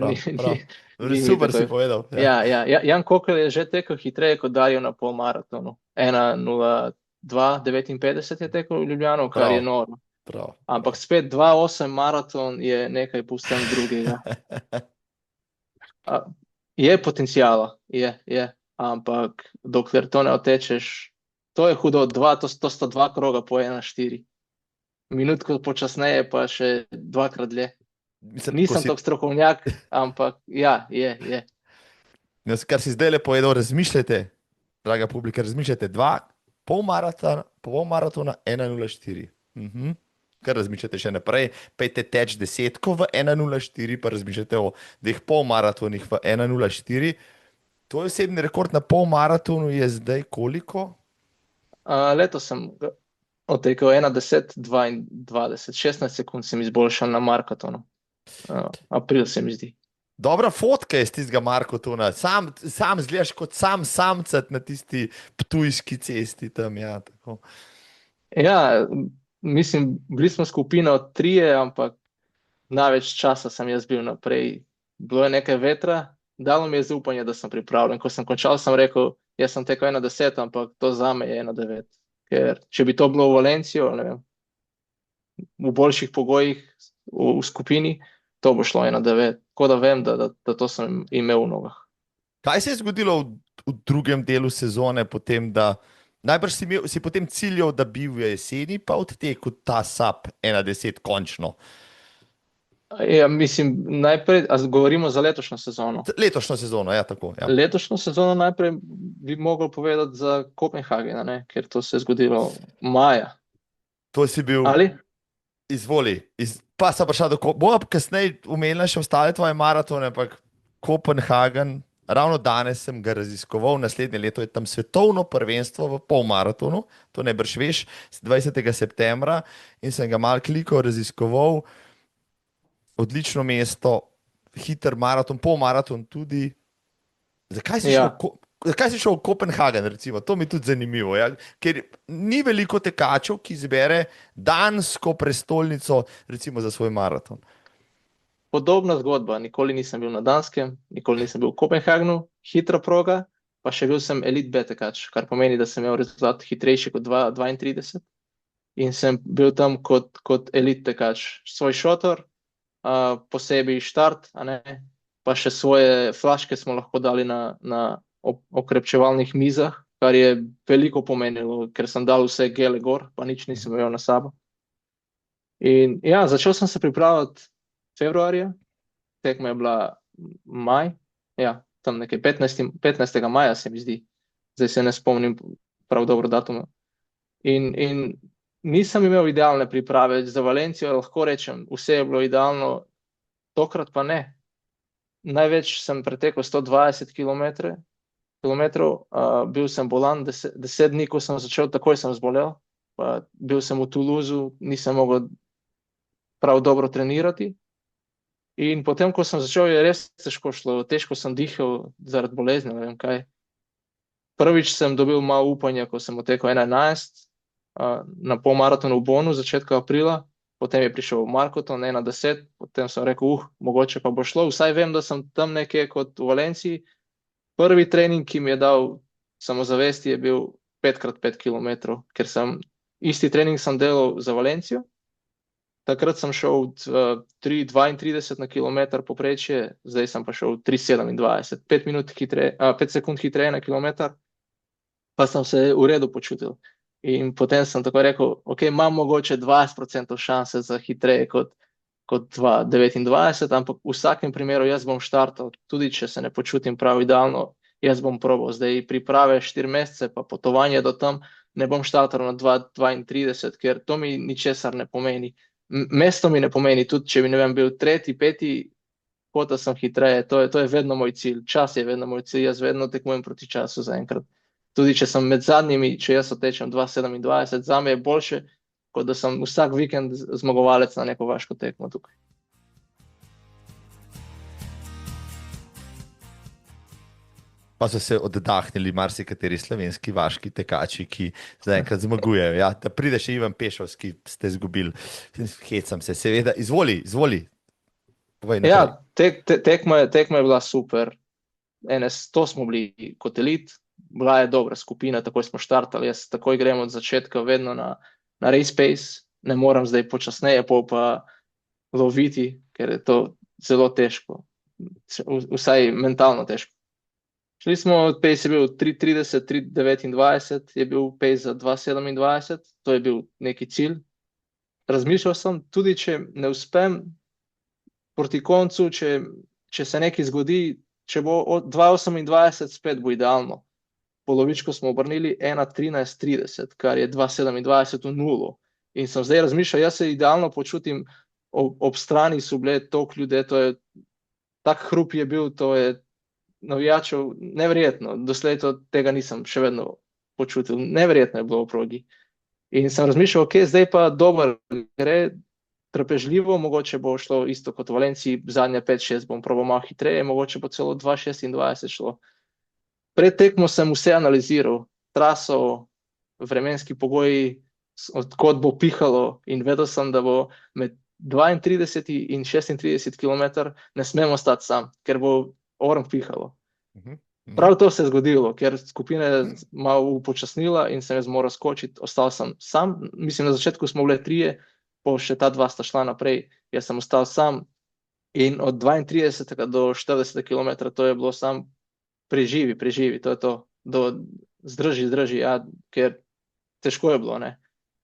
Ni mi Super si takoj. povedal. Ja. Jan Kokel je že tekel hitreje kot Dario na polmaratonu. 1:02:59 je tekel v Ljubljano, kar je Prav, noro. prav, Ampak prav. spet 2:08 maraton je nekaj povsem drugega. A, je potencijala, je. Ampak dokler to ne otečeš, to je hudo. To sta dva kroga po 1:04. Minutko počasneje pa še dvakrat dlje. Mislim, Nisem tako strokovnjak, ampak ja, je. kar si zdaj le povedal, razmišljajte, draga publika, razmišljajte, pol maratona 1:04. Kar razmišljate še naprej, pejte teč desetko v 1:04, pa razmišljate o dveh polmaratonih v 1:04. Tvoj osebni rekord na polmaratonu je zdaj koliko? Letos sem odtekel 1:10:22, 16 sekund sem izboljšal na maratonu. April se mi zdi. Dobra fotka je iz tistega maratona, sam zgledaš kot samcat na tisti ptujski cesti tam, ja, tako. Ja, mislim, bili smo skupina od trije, ampak največ časa sem jaz bil naprej. Bilo je nekaj vetra, dalo mi je zaupanje, da sem pripravljen. Ko sem končal, sem rekel, jaz sem tekel 1:10, ampak to zame je 1:9. Ker če bi to bilo v Valencijo, ne vem, v boljših pogojih v skupini, to bo šlo 1:9. Tako da vem, da to sem imel v nogah. Kaj se je zgodilo v drugem delu sezone, potem, da najbrž si potem ciljal, da bi v jeseni pa odtekel ta SAP 1:10 končno? Ja, mislim, najprej, govorimo za letošnjo sezono. Letošnjo sezono, ja, tako. Ja. Letošnjo sezono najprej bi mogel povedati za Kopenhagen, ne? Ker to se je zgodilo maja. To si bil, Ali? izvoli, pa sem prišel bomo kasneje umenila še ostale tvoje maratone, ampak Kopenhagen, ravno danes sem ga raziskoval, naslednje leto je tam svetovno prvenstvo v polmaratonu, to najbrž veš, 20. septembra, in sem ga malo klikal, raziskoval, odlično mesto, hiter maraton, polmaraton tudi. Zakaj si Ja. šel v Kopenhagen, recimo? To mi je tudi zanimivo, ja? Ker ni veliko tekačev, ki izbere dansko prestolnico, recimo za svoj maraton. Podobna zgodba. Nikoli nisem bil na Danskem, nikoli nisem bil v Kopenhagnu, hitra proga, pa še bil sem elite B tekač, kar pomeni, da sem imel rezultat hitrejši kot 2:32 in sem bil tam kot elite tekač. Svoj šotor, posebej štart, a ne? Pa še svoje flaške smo lahko dali na okrepčevalnih mizah, kar je veliko pomenilo, ker sem dal vse gele gor, pa nič nisem imel na sabo. In ja, začel sem se pripravljati februarja, tekma je bila maj, ja, tam nekaj 15. maja se mi zdi, zdaj se ne spomnim prav dobro datuma. In nisem imel idealne priprave za Valencijo, lahko rečem, vse je bilo idealno, tokrat pa ne. Največ sem pretekel 120 kilometrov, bil sem bolan 10 dni, ko sem začel, takoj sem zbolel, pa bil sem v Toulouseu, nisem mogel prav dobro trenirati. In potem, ko sem začel, je res težko šlo, težko sem dihal zaradi bolezni, ne vem kaj. Prvič sem dobil malo upanja, ko sem odtekel 1:11 na polmaratonu v Bonu začetka aprila, potem je prišel maraton 1:10, potem sem rekel, mogoče pa bo šlo, vsaj vem, da sem tam nekje kot v Valenciji. Prvi trening, ki mi je dal samozavesti, je bil 5x5 kilometrov, ker isti trening sem delal za Valencijo. Takrat sem šel 3:32 na kilometr poprečje, zdaj sem pa šel 3:27, 5 sekund hitreje na kilometr, pa sem se v redu počutil. In potem sem tako rekel, ok, imam mogoče 20% šanse za hitreje kot 2:29, ampak v vsakem primeru jaz bom štartal, tudi če se ne počutim prav idealno, jaz bom probal. Zdaj priprave 4 mesece, pa potovanje do tam, ne bom štartal na 2:32, ker to mi ničesar ne pomeni. Mesto mi ne pomeni, tudi če bi, ne vem, bil 3., 5., kot da sem hitreje, to je vedno moj cilj, čas je vedno moj cilj, jaz vedno tekmujem proti času zaenkrat. Tudi če sem med zadnjimi, če jaz otečem 2:27, zame je boljše, kot da sem vsak vikend zmagovalec na neko vaško tekmo tukaj. Pa so se oddahnili marsikateri slovenski vaški tekači, ki zaenkrat zmagujejo. Ja, da pride še Ivan Pešovski, ste izgubili. Hecam se, seveda. Izvoli. Povej naprej. Ja, tekma je bila super. To smo bili kot elit, bila je dobra skupina, takoj smo štartali, jaz takoj grem od začetka vedno na race pace, ne moram zdaj počasneje pa loviti, ker je to zelo težko, vsaj mentalno težko. Šli smo, pace je bil 3:30, 3:29, je bil pace za 2:27, to je bil neki cilj. Razmišljal sem, tudi če ne uspem proti koncu, če se nekaj zgodi, če bo 2:28, spet bo idealno. Polovičko smo obrnili 1:13:30, kar je 2:27 v nulo. In sem zdaj razmišljal, jaz se idealno počutim, ob strani so bile toliko ljudi, tak hrup je bil, to je navijačev, neverjetno, doslej tega nisem še vedno počutil, neverjetno je bilo v progi. In sem razmišljal, ok, zdaj pa dober gre, trpežljivo, mogoče bo šlo isto kot v Valenciji, zadnje 5-6 bom probal malo hitreje, mogoče bo celo 2:26 šlo. Pred tekmo sem vse analiziral, traso, vremenski pogoji, odkot bo pihalo in vedel sem, da bo med 32 in 36 km ne smemo stati sam, ker bo orm pihalo. Prav to se je zgodilo, ker skupina je malo upočasnila in sem jaz moral skočiti, ostal sem sam, mislim, na začetku smo bile 3, pa še ta 2 sta šla naprej, jaz sem ostal sam in od 32 do 40 km to je bilo sam preživi, to je to, zdrži, ja, ker težko je bilo, ne.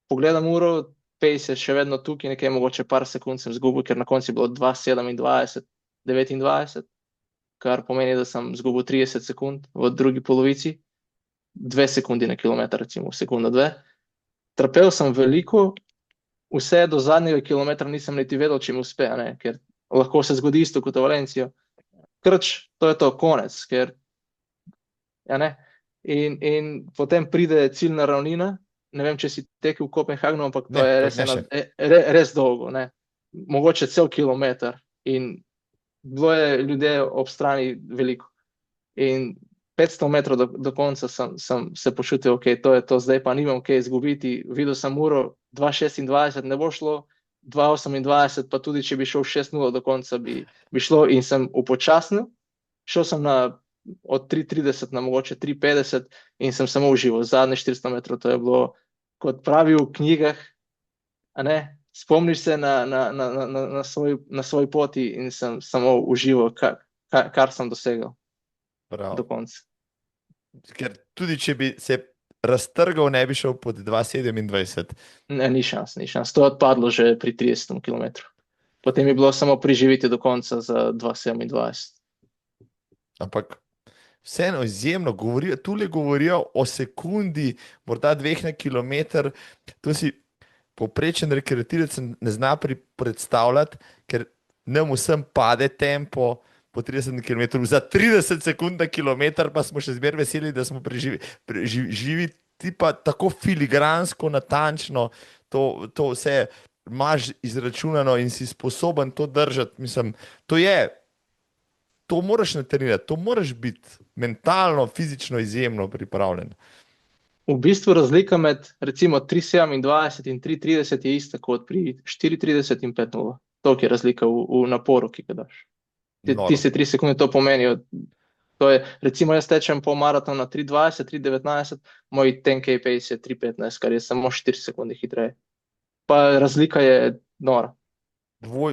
Pogledam uro, pace je še vedno tukaj, nekaj mogoče par sekund sem zgubil, ker na koncu je bilo 2:27, 29, kar pomeni, da sem zgubil 30 sekund v drugi polovici, 2 sekundi na kilometer, recimo, sekunda 2. Trpel sem veliko, vse do zadnjega kilometra nisem niti vedel, če mi uspe, ne, ker lahko se zgodi isto kot v Valencijo. Krč, to je to, konec, ker, ja ne, in potem pride ciljna ravnina, ne vem, če si tekel v Kopenhagnu, ampak to je res dolgo, ne, mogoče cel kilometer in bilo je ljudje ob strani veliko. In 500 metrov do konca sem se počutil, ok, to je to, zdaj pa nimam kaj izgubiti, videl sem uro 2:26, ne bo šlo, 2:28, pa tudi če bi šel 6:0 do konca, bi šlo in sem upočasnil, šel sem od 3:30 na mogoče 3:50 in sem samo užival, zadnje 400 metrov, to je bilo, kot pravi v knjigah, a ne, spomniš se na svoj poti in sem samo užival, kar sem dosegel. Prav. Do konca. Ker tudi če bi se raztrgal, ne bi šel pod 2:27. Ne, ni šans. To je odpadlo že pri 30 km. Potem je bilo samo preživeti do konca za 2:27. Ampak vseeno izjemno govorijo, tule govorijo o sekundi, morda 2 na kilometer, to si povprečen rekreativec ne zna predstavljati, ker nam vsem pade tempo po 30 km, za 30 sekund na kilometer pa smo še zmeraj veseli, da smo preživi, ti pa tako filigransko, natančno, to vse imaš izračunano in si sposoben to držati, mislim, to moraš natrenirati, to moraš biti mentalno, fizično izjemno pripravljen. V bistvu razlika med recimo 3:27 in 3:30 je ista kot pri 4:30 in 5:0. To je razlika v naporu, ki ga daš. Tiste 3 sekunde to pomenijo. To je, recimo jaz tečem pol maraton na 3:20, 3:19, moj 10K pace je 3:15, kar je samo 4 sekunde hitreje. Pa razlika je nora.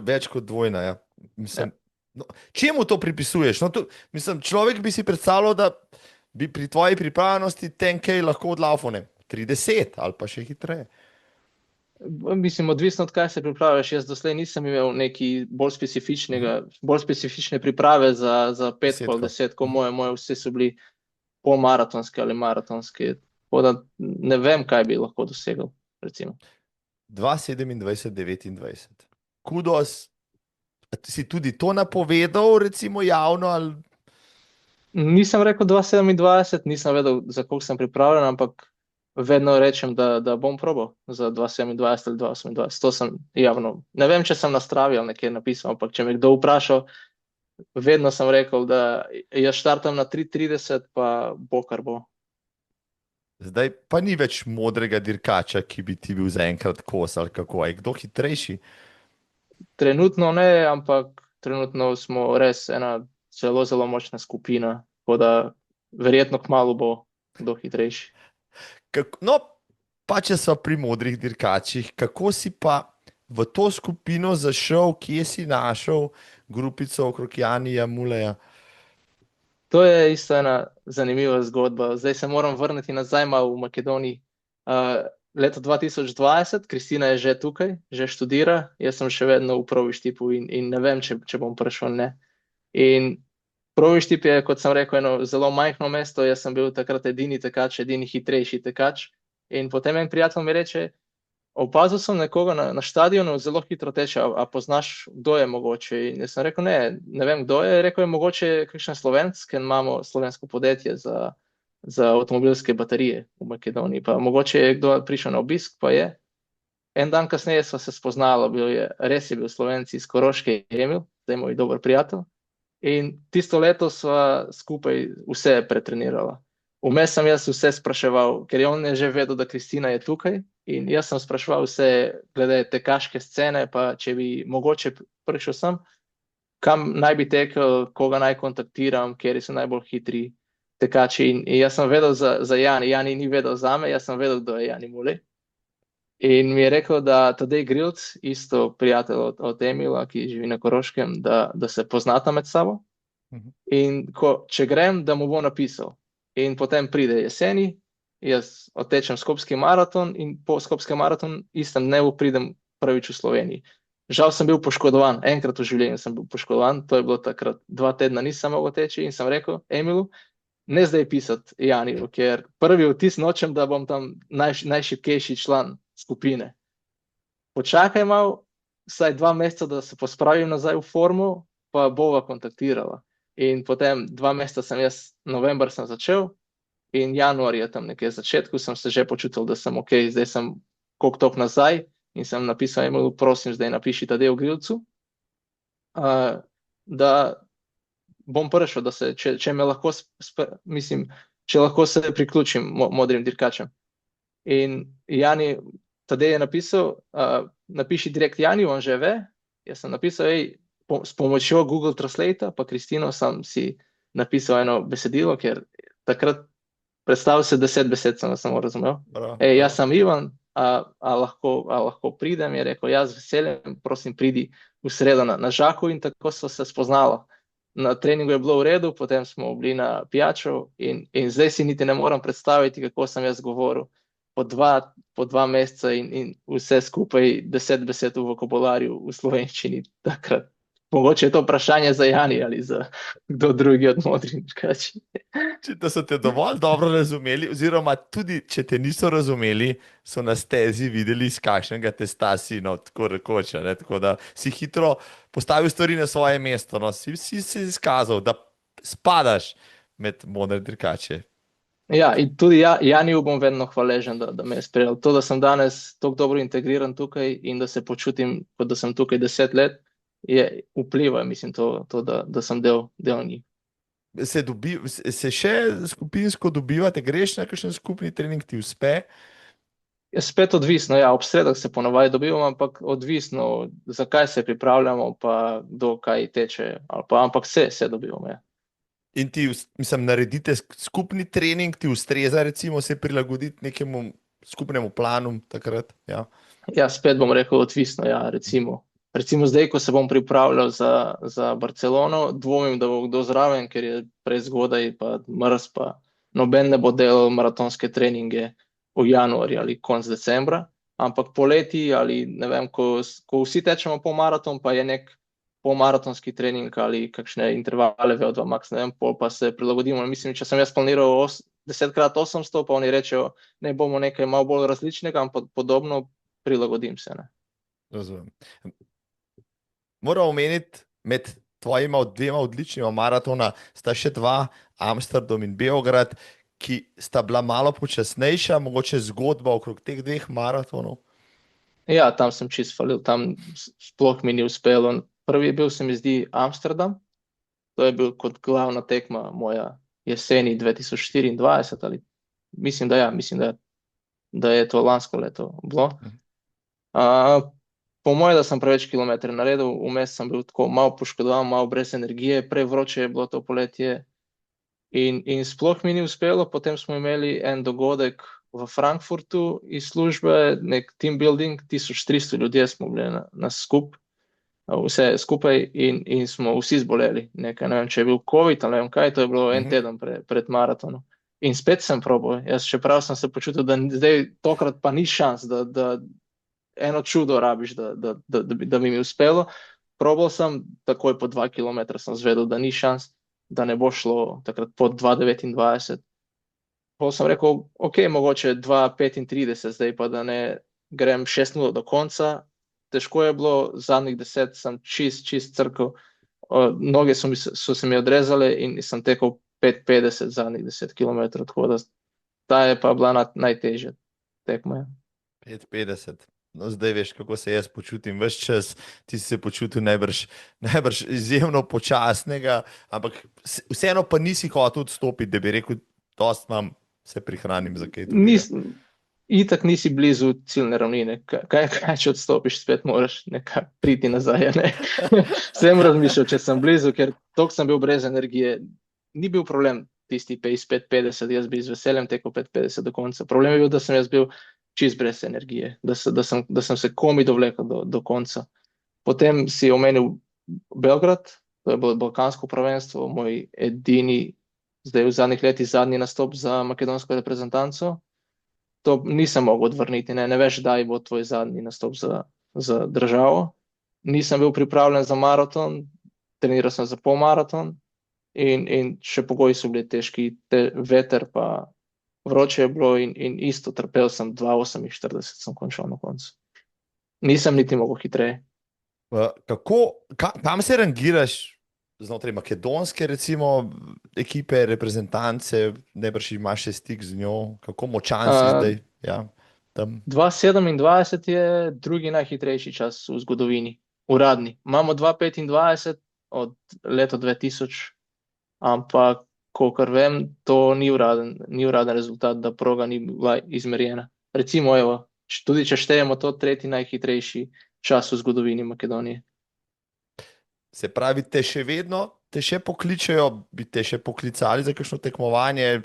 Več kot dvojna, ja. Mislim, no, čemu to pripisuješ? No, mislim, človek bi si predstavljal, da bi pri tvoji pripravljenosti 10K lahko odlaufal 30 ali pa še hitreje. Mislim, odvisno od kaj se pripravljaš. Jaz doslej nisem imel neki bolj specifične priprave za 5-10, moje vse so bili polmaratonske ali maratonske. Tako da ne vem, kaj bi lahko dosegel, recimo. 2:27:29. Kudos, si tudi to napovedal, recimo javno? Ali? Nisem rekel 2:27, nisem vedel, za koliko sem pripravljen, ampak vedno rečem, da bom probal za 2:27 ali 2:28. To sem javno, ne vem, če sem na Stravi ali nekje napisal, ampak če me kdo vprašal, vedno sem rekel, da jaz štartam na 3:30, pa bo kar bo. Zdaj pa ni več modrega dirkača, ki bi ti bil zaenkrat kos ali kako, je kdo hitrejši? Trenutno ne, ampak trenutno smo res ena zelo, zelo močna skupina, tako da verjetno kmalu bo kdo hitrejši. No, pa če smo pri modrih dirkačih, kako si pa v to skupino zašel, kje si našel grupico okrog Janija Muleja? To je isto ena zanimiva zgodba. Zdaj se moram vrniti nazaj malo v Makedoniji. Leto 2020, Kristina je že tukaj, že študira, jaz sem še vedno v Provištipu in ne vem, če bom prišel ali ne. In Provištip je, kot sem rekel, eno zelo majhno mesto, jaz sem bil takrat edini tekač, edini hitrejši tekač. In potem en prijatelj mi reče, opazil sem nekoga na stadionu, zelo hitro teče, a poznaš, kdo je mogoče? In jaz sem rekel, ne vem, kdo je. Rekel je, mogoče kakšen Slovenc, ker imamo slovensko podjetje za avtomobilske baterije v Makedoniji. Pa mogoče je kdo prišel na obisk, pa je. En dan kasneje sva se spoznala, res je bil Slovenc iz Koroške, Emil, zdaj moj dober prijatelj. In tisto leto sva skupaj vse pretrenirala. Vmes sem jaz vse spraševal, ker je on že vedel, da Kristina je tukaj. In jaz sem spraševal vse glede tekaške scene, pa če bi mogoče prišel sem, kam naj bi tekel, koga naj kontaktiram, kjer so najbolj hitri tekači. In jaz sem vedel za Jani. Jani ni vedel za me, jaz sem vedel, kdo je Jani Mulej. In mi je rekel, da Tadej Grilc, isto prijatelj od Emila, ki živi na Koroškem, da se poznata med sabo. In če grem, da mu bo napisal. In potem pride jeseni, jaz odtečem skopski maraton in po skopskem maratonu istem dnevu pridem prvič v Sloveniji. Žal sem bil poškodovan, enkrat v življenju sem bil poškodovan, to je bilo takrat 2 tedna nisem mogel teči in sem rekel Emilu, ne zdaj pisati Janiju, ker prvi vtis nočem, da bom tam najšibkejši član skupine. Počakaj malo, vsaj 2 meseca, da se pospravim nazaj v formu, pa bova kontaktirala. In potem 2 meseca sem jaz, november sem začel in januarja tam nekje v začetku sem se že počutil, da sem ok, zdaj sem koliko tok nazaj in sem napisal Emilu, prosim, zdaj napiši Tadeju Grilcu, da bom prišel, da se, če me lahko, mislim, če lahko se priključim modrim dirkačem. In Jani, Tadej je napisal, napiši direkt Jani, on že ve, jaz sem napisal, s pomočjo Google Translate, pa Kristino sem si napisal eno besedilo, ker takrat predstavil se 10 besed, sem samo razumel. Jaz sem Ivan, a lahko pridem, je rekel, jaz z veseljem, prosim, pridi v sredo na Žaku in tako so se spoznala. Na treningu je bilo v redu, potem smo bili na pijaču in zdaj si niti ne moram predstaviti, kako sem jaz govoril po 2 meseca in vse skupaj 10 besed v vokabularju v slovenščini takrat. Mogoče je to vprašanje za Jani ali za kdo drugi od modrih dirkači. Če so te dovolj dobro razumeli, oziroma tudi, če te niso razumeli, so na stezi videli, iz kakšnega testa si, no, tako rekoč, ne, tako da si hitro postavil stvari na svoje mesto, no, si se izkazal, da spadaš med modre dirkače. Ja, in tudi Janiju bom vedno hvaležen, da me je sprejel. To, da sem danes tako dobro integriran tukaj in da se počutim, kot da sem tukaj 10 let, je vpliva, mislim, to da sem del njih. Se še skupinsko dobivate, greš na kakšen skupni trening, ti uspe? Je spet odvisno, ja, ob sredah se ponavadi dobivamo, ampak odvisno, zakaj se pripravljamo, pa kdo kaj teče, ampak se dobivamo, ja. In ti, mislim, naredite skupni trening, ti ustreza recimo se prilagoditi nekemu skupnemu planu takrat, ja? Ja, spet bom rekel odvisno, ja, Recimo zdaj, ko se bom pripravljal za Barcelono, dvomim, da bo kdo zraven, ker je prezgodaj, pa mrz, pa noben ne bo delal maratonske treninge v januarju ali konec decembra, ampak poleti ali ne vem, ko vsi tečemo po maraton, pa je nek polmaratonski trening ali kakšne intervale VO2 max, ne vem, pa se prilagodimo. Mislim, če sem jaz planiral 10x800, pa oni rečejo, ne bomo nekaj malo bolj različnega, ampak podobno prilagodim se, ne. Razumem. Moram omeniti, med tvojima 2 odličnima maratona sta še 2, Amsterdam in Beograd, ki sta bila malo počasnejša, mogoče zgodba okrog teh 2 maratonov. Ja, tam sem čist falil, tam sploh mi ni uspelo. Prvi je bil, se mi zdi, Amsterdam, to je bil kot glavna tekma moja jeseni 2024, ali mislim, da je to lansko leto bilo. Po mojem, da sem preveč kilometrov naredil, vmes sem bil tako malo poškodovan, malo brez energije, prevroče je bilo to poletje. In sploh mi ni uspelo, potem smo imeli en dogodek v Frankfurtu iz službe, nek team building, 1300 ljudje smo bili na vse skupaj in smo vsi zboleli. Nekaj, ne vem, če je bil COVID ali ne vem kaj, to je bilo en teden pred maratonom. In spet sem probal, jaz čeprav sem se počutil, da zdaj tokrat pa ni šans, da eno čudo rabiš, da bi mi uspelo. Probal sem, takoj po 2 km sem zvedel, da ni šans, da ne bo šlo takrat pod 2,29. Potem sem rekel, ok, mogoče 2,35, zdaj pa da ne grem 6:0 do konca. Težko je bilo, zadnjih 10 sem čist crkal, noge so se mi odrezale in sem tekel 5,50 zadnjih 10 km, tako da ta je pa bila najtežja tekma. 5,50. No, zdaj veš, kako se jaz počutim ves čas, ti si se počutil najbrž izjemno počasnega, ampak vseeno pa nisi hotel odstopiti, da bi rekel, dost imam, se prihranim za kaj drugega. Itak nisi blizu ciljne ravnine, kaj če odstopiš, spet moraš nekaj priti nazaj, ne? Sem razmišljal, če sem blizu, ker toliko sem bil brez energije, ni bil problem tisti pace 5,50, jaz bi z veseljem tekel 5,50 do konca. Problem je bil, da sem jaz bil čist brez energije, da sem se komaj dovlekel do konca. Potem si omenil Belgrad, to je bilo balkansko prvenstvo, moj edini, zdaj v zadnjih letih zadnji nastop za makedonsko reprezentanco. To nisem mogel odvrniti, ne veš, kdaj bo tvoj zadnji nastop za državo. Nisem bil pripravljen za maraton, treniral sem za polmaraton in še pogoji so bili težki, veter pa vroče je bilo in isto trpel sem 2,48 sem končal na koncu. Nisem niti mogel hitreje. Kam se rangiraš znotraj makedonske, recimo, ekipe, reprezentance, najbrž imaš še stik z njo, kako močan si zdaj? Ja, 2,27 je drugi najhitrejši čas v zgodovini, uradni. Imamo 2,25 od leta 2000, ampak kolikor vem, to ni uraden rezultat, da proga ni bila izmerjena. Recimo, evo, tudi če štejemo to, tretji najhitrejši čas v zgodovini Makedonije. Se pravi, te še pokličejo, bi te še poklicali za kakšno tekmovanje,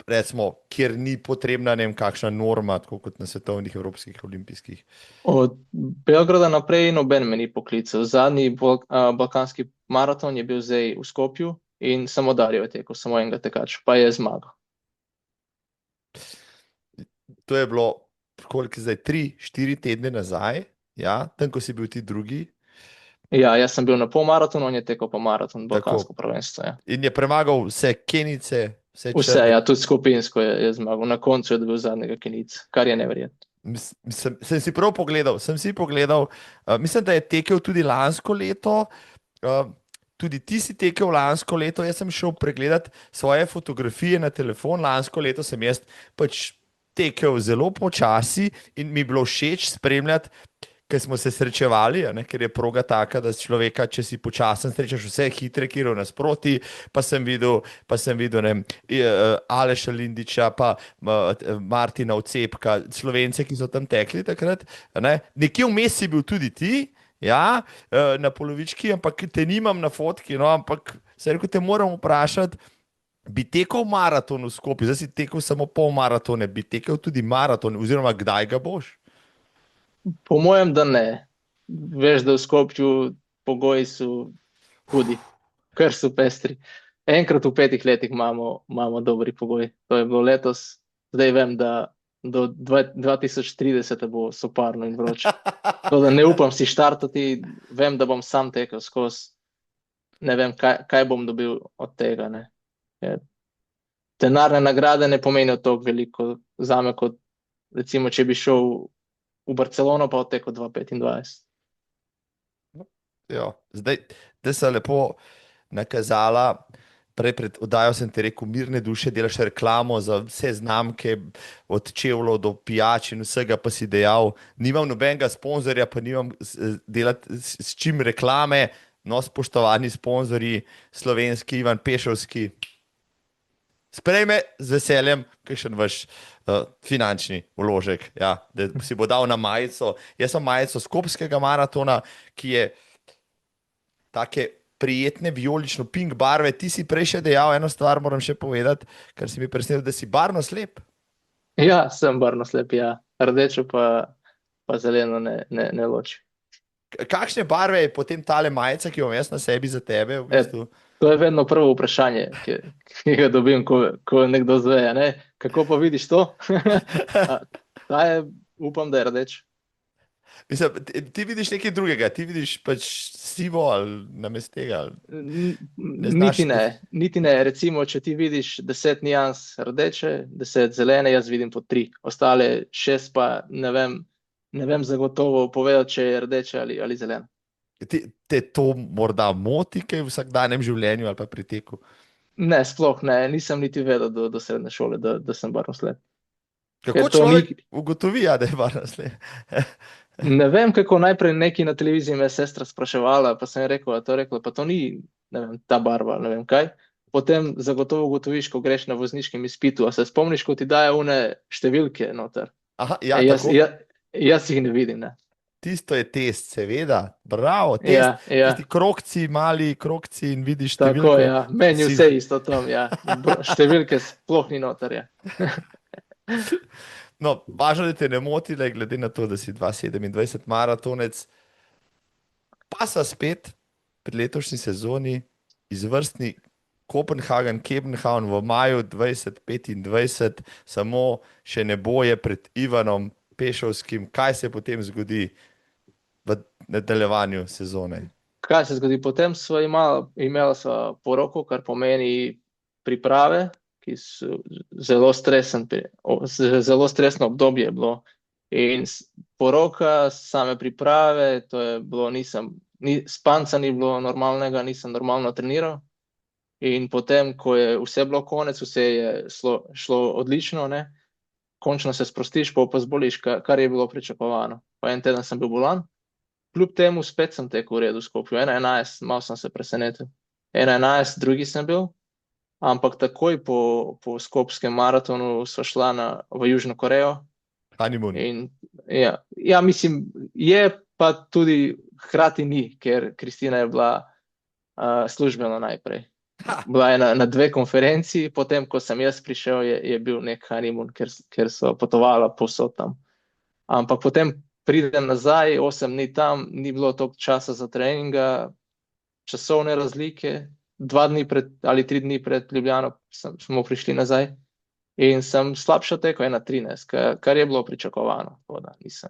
recimo, kjer ni potrebna, ne vem, kakšna norma, tako kot na svetovnih, evropskih, olimpijskih? Od Beograda naprej noben me ni poklical. Zadnji balkanski maraton je bil zdaj v Skopju in samo Darjo je tekel, samo enega tekača, pa je zmagal. To je bilo, koliko zdaj, 3-4 tedne nazaj, ja, tam, ko si bil ti drugi. Ja, jaz sem bil na polmaratonu, on je tekel pa maraton, balkansko prvenstvo. Ja. In je premagal vse Kenice, vse, ja, tudi skupinsko je zmagal. Na koncu je dobil zadnjega Kenica, kar je neverjetno. Sem si pogledal, mislim, da je tekel tudi lansko leto, tudi ti si tekel lansko leto, jaz sem šel pregledat svoje fotografije na telefon, lansko leto sem jaz pač tekel zelo počasi in mi je bilo všeč spremljati, ker smo se srečevali, ne, ker je proga taka, da človeka, če si počasen, srečaš vse hitre, ki so nasproti, pa sem videl ne, Aleša Lindiča, pa Martina Ocepka, Slovence, ki so tam tekli takrat, ne. Nekje vmes si bil tudi ti, ja, na polovički, ampak te nimam na fotki, no, ampak se rekel, te moram vprašati, bi tekel maraton v Skopju, zdaj si tekel samo polmaratone, bi tekel tudi maraton, oziroma kdaj ga boš? Po mojem, da ne. Veš, da v Skopju pogoji so hudi, kar so pestri. Enkrat v 5 letih imamo dobri pogoji. To je bilo letos. Zdaj vem, da do 2030 bo soparno in vroče. To, da ne upam si štartati, vem, da bom sam tekel skozi. Ne vem, kaj bom dobil od tega. Ne. Denarne nagrade ne pomenijo toliko veliko zame, kot recimo, če bi šel v Barcelono pa odtekel 2,25. Ja, zdaj se lepo nakazala, prej pred oddajo sem ti rekel, mirne duše, delaš reklamo za vse znamke, od čevljev do pijač in vsega, pa si dejal, nimam nobenega sponzorja, pa nimam delati s čim reklame, no, spoštovani sponzorji, slovenski, Ivan Pešovski. sprejme z veseljem kakšen vaš finančni vložek, ja, da si bo dal na majico. Jaz sem majico Skopskega maratona, ki je take prijetne vijolično pink barve. Ti si prej še dejal eno stvar, moram še povedati, ker si mi presentil, da si barvno slep. Ja, sem barvno slep, ja. Rdečo pa zeleno ne loči. Kakšne barve je potem tale majica, ki jo imam jaz na sebi za tebe? V bistvu? To je vedno prvo vprašanje, ki ga dobim, ko nekdo zve, ne? Kako pa vidiš to? Ta je, upam, da je rdeč. Mislim, ti vidiš nekaj drugega, ti vidiš pač sivo ali namest tega. Niti ne. Recimo, če ti vidiš 10 nijans rdeče, 10 zelene, jaz vidim po 3. Ostale 6 pa ne vem zagotovo povedati, če je rdeče ali zeleno. Te to morda moti kaj v vsakdanjem življenju ali pa pri teku? Ne, sploh ne. Nisem niti vedel do srednje šole, da sem barvno slep. Kako človek ugotovi, da je barvno slep? Ne vem, kako najprej neki na televiziji me je sestra spraševala, pa sem rekel, pa to ni, ne vem, ta barva, ne vem kaj. Potem zagotovo ugotoviš, ko greš na vozniškem izpitu, a se spomniš, ko ti daje one številke noter. Aha, ja, jaz jih ne vidim, ne. Tisto je test, seveda, bravo, test, tisti krogci, mali krogci in vidiš številko. Tako, ja, meni vse isto tam, ja, številke sploh ni noter, ja. No, važno, da te ne motile, glede na to, da si 2027 maratonec, pa sa spet pri letošnji sezoni izvrstni Kopenhagen v maju 2025, samo še ne boje pred Ivanom Pešovskim. Kaj se potem zgodi v nadaljevanju sezone? Kaj se zgodi? Potem imela sva poroko, kar pomeni priprave, ki so zelo stresno obdobje je bilo. In poroka, same priprave, to je bilo, spanca ni bilo normalnega, nisem normalno treniral. In potem, ko je vse bilo konec, vse je šlo odlično, ne? Končno se sprostiš, pa zboliš, kar je bilo pričakovano. Pa en teden sem bil bolan. Kljub temu spet sem tekel v redu v Skopju. 1:11, malo sem se presenetil. 1:11, drugi sem bil. Ampak takoj po skopskem maratonu sva šla v Južno Korejo. Honeymoon. Ja, mislim, je pa tudi hkrati ni, ker Kristina je bila službeno najprej. Bila je na 2 konferenci, potem, ko sem jaz prišel, je bil nek honeymoon, ker so potovala povsod tam. Ampak potem pridem nazaj, 8 dni tam, ni bilo toliko časa za treninga, časovne razlike, 2 dni ali 3 dni pred Ljubljano smo prišli nazaj in sem slabše tekel 1:13, kar je bilo pričakovano.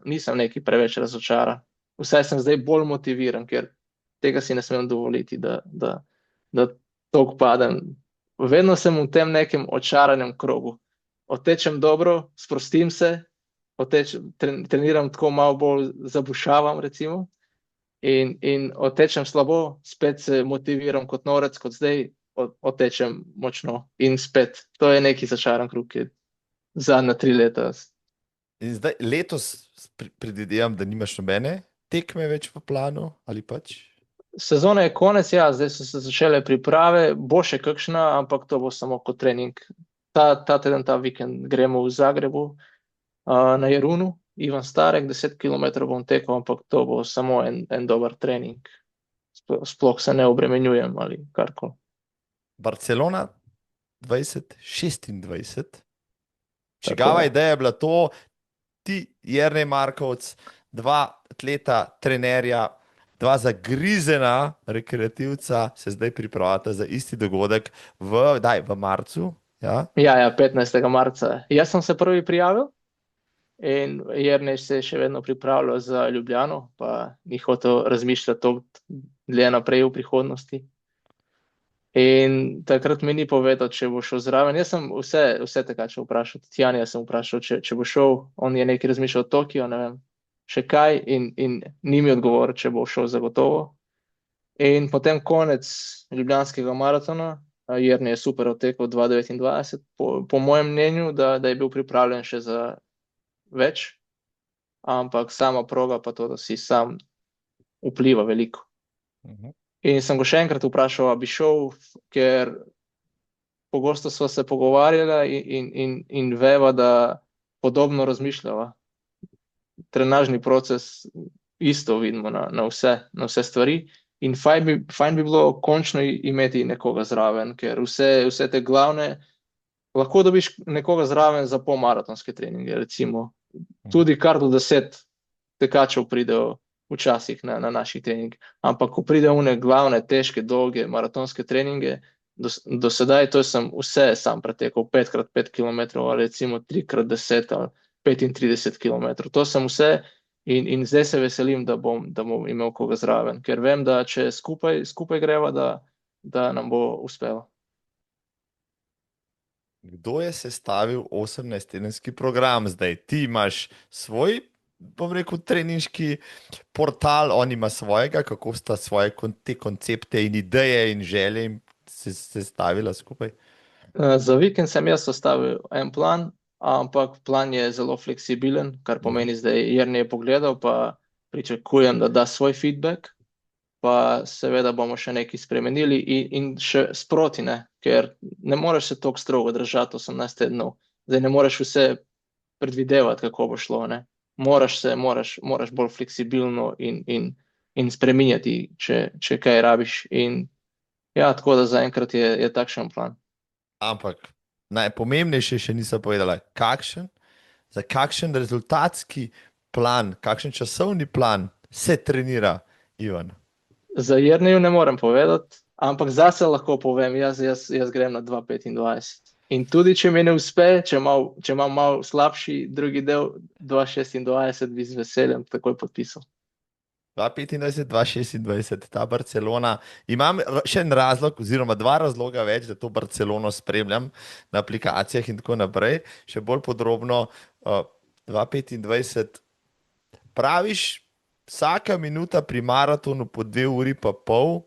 Nisem neki preveč razočaran. Vsaj sem zdaj bolj motiviran, ker tega si ne smem dovoliti, da toliko padem. Vedno sem v tem nekem očaranem krogu. Otečem dobro, sprostim se, treniram tako malo bolj zabušavam, recimo, in otečem slabo, spet se motiviram kot norec, kot zdaj, otečem močno in spet. To je neki začaran krug, ki je zadnja 3 leta. In zdaj letos predvidevam, da nimaš nobene tekme več v planu, ali pač? Sezona je konec, ja, zdaj so se začele priprave, bo še kakšna, ampak to bo samo kot trening. Ta teden, ta vikend gremo v Zagrebu na Jarunu, Ivan Starek, 10 km bom tekel, ampak to bo samo en dober trening. Sploh se ne obremenjujem ali karkoli. Barcelona 2026. Čigava ideja je bila to, ti, Jernej Markovec, 2 atleta, trenerja, 2 zagrizena rekreativca se zdaj pripravljata za isti dogodek v marcu. Ja, 15. marca. Jaz sem se prvi prijavil in Jernej se je še vedno pripravljal za Ljubljano, pa ni hotel razmišljati toliko dlje naprej v prihodnosti. In takrat mi ni povedal, če bo šel zraven. Jaz sem vse tekače vprašal, Tjanja sem vprašal, če bo šel, on je nekaj razmišljal o Tokiju, ne vem, še kaj, in ni mi odgovoril, če bo šel zagotovo. In potem konec Ljubljanskega maratona, Jernej je super odtekel 2:29, po mojem mnenju, da je bil pripravljen še za več, ampak sama proga pa to, da si sam vpliva veliko. In sem ga še enkrat vprašal, a bi šel, ker pogosto sva se pogovarjala in veva, da podobno razmišljava. Trenažni proces isto vidimo na vse stvari. In fajn bi bilo končno imeti nekoga zraven, ker vse te glavne, lahko dobiš nekoga zraven za polmaratonske treninge, recimo. Tudi kar do 10 tekačev pridejo včasih na naših trening. Ampak ko pridejo one glavne, težke, dolge maratonske treninge, do sedaj to sem vse sam pretekel, 5x5 km, ali recimo 3x10 ali 35 km. To sem vse in zdaj se veselim, da bom imel koga zraven, ker vem, da če skupaj greva, da nam bo uspelo. Kdo je sestavil 18-tedenski program zdaj? Ti imaš svoj, bom rekel, treninški portal, on ima svojega, kako sta svoje te koncepte in ideje in želje sestavila skupaj? Za vikend sem jaz sestavil en plan, ampak plan je zelo fleksibilen, kar pomeni zdaj Jernej je pogledal, pa pričakujem, da da svoj feedback, pa seveda bomo še nekaj spremenili in še sproti, ne, ker ne moreš se toliko strogo držati 18 tednov. Zdaj ne moreš vse predvidevati, kako bo šlo, ne. Moraš bolj fleksibilno in spreminjati, če kaj rabiš. In ja, tako da zaenkrat je takšen plan. Ampak najpomembnejše še nisem povedala, za kakšen rezultatski plan, kakšen časovni plan se trenira, Ivan? Za Jerneju ne morem povedati, ampak zase lahko povem, jaz grem na 2:25. In tudi, če mi ne uspe, če imam malo slabši drugi del, 2:26 bi z veseljem takoj podpisal. 2:25, 2:26, ta Barcelona. Imam še en razlog, oziroma dva razloga več, da to Barcelono spremljam na aplikacijah in tako naprej. Še bolj podrobno, 2:25, praviš, vsaka minuta pri maratonu po 2 uri pa pol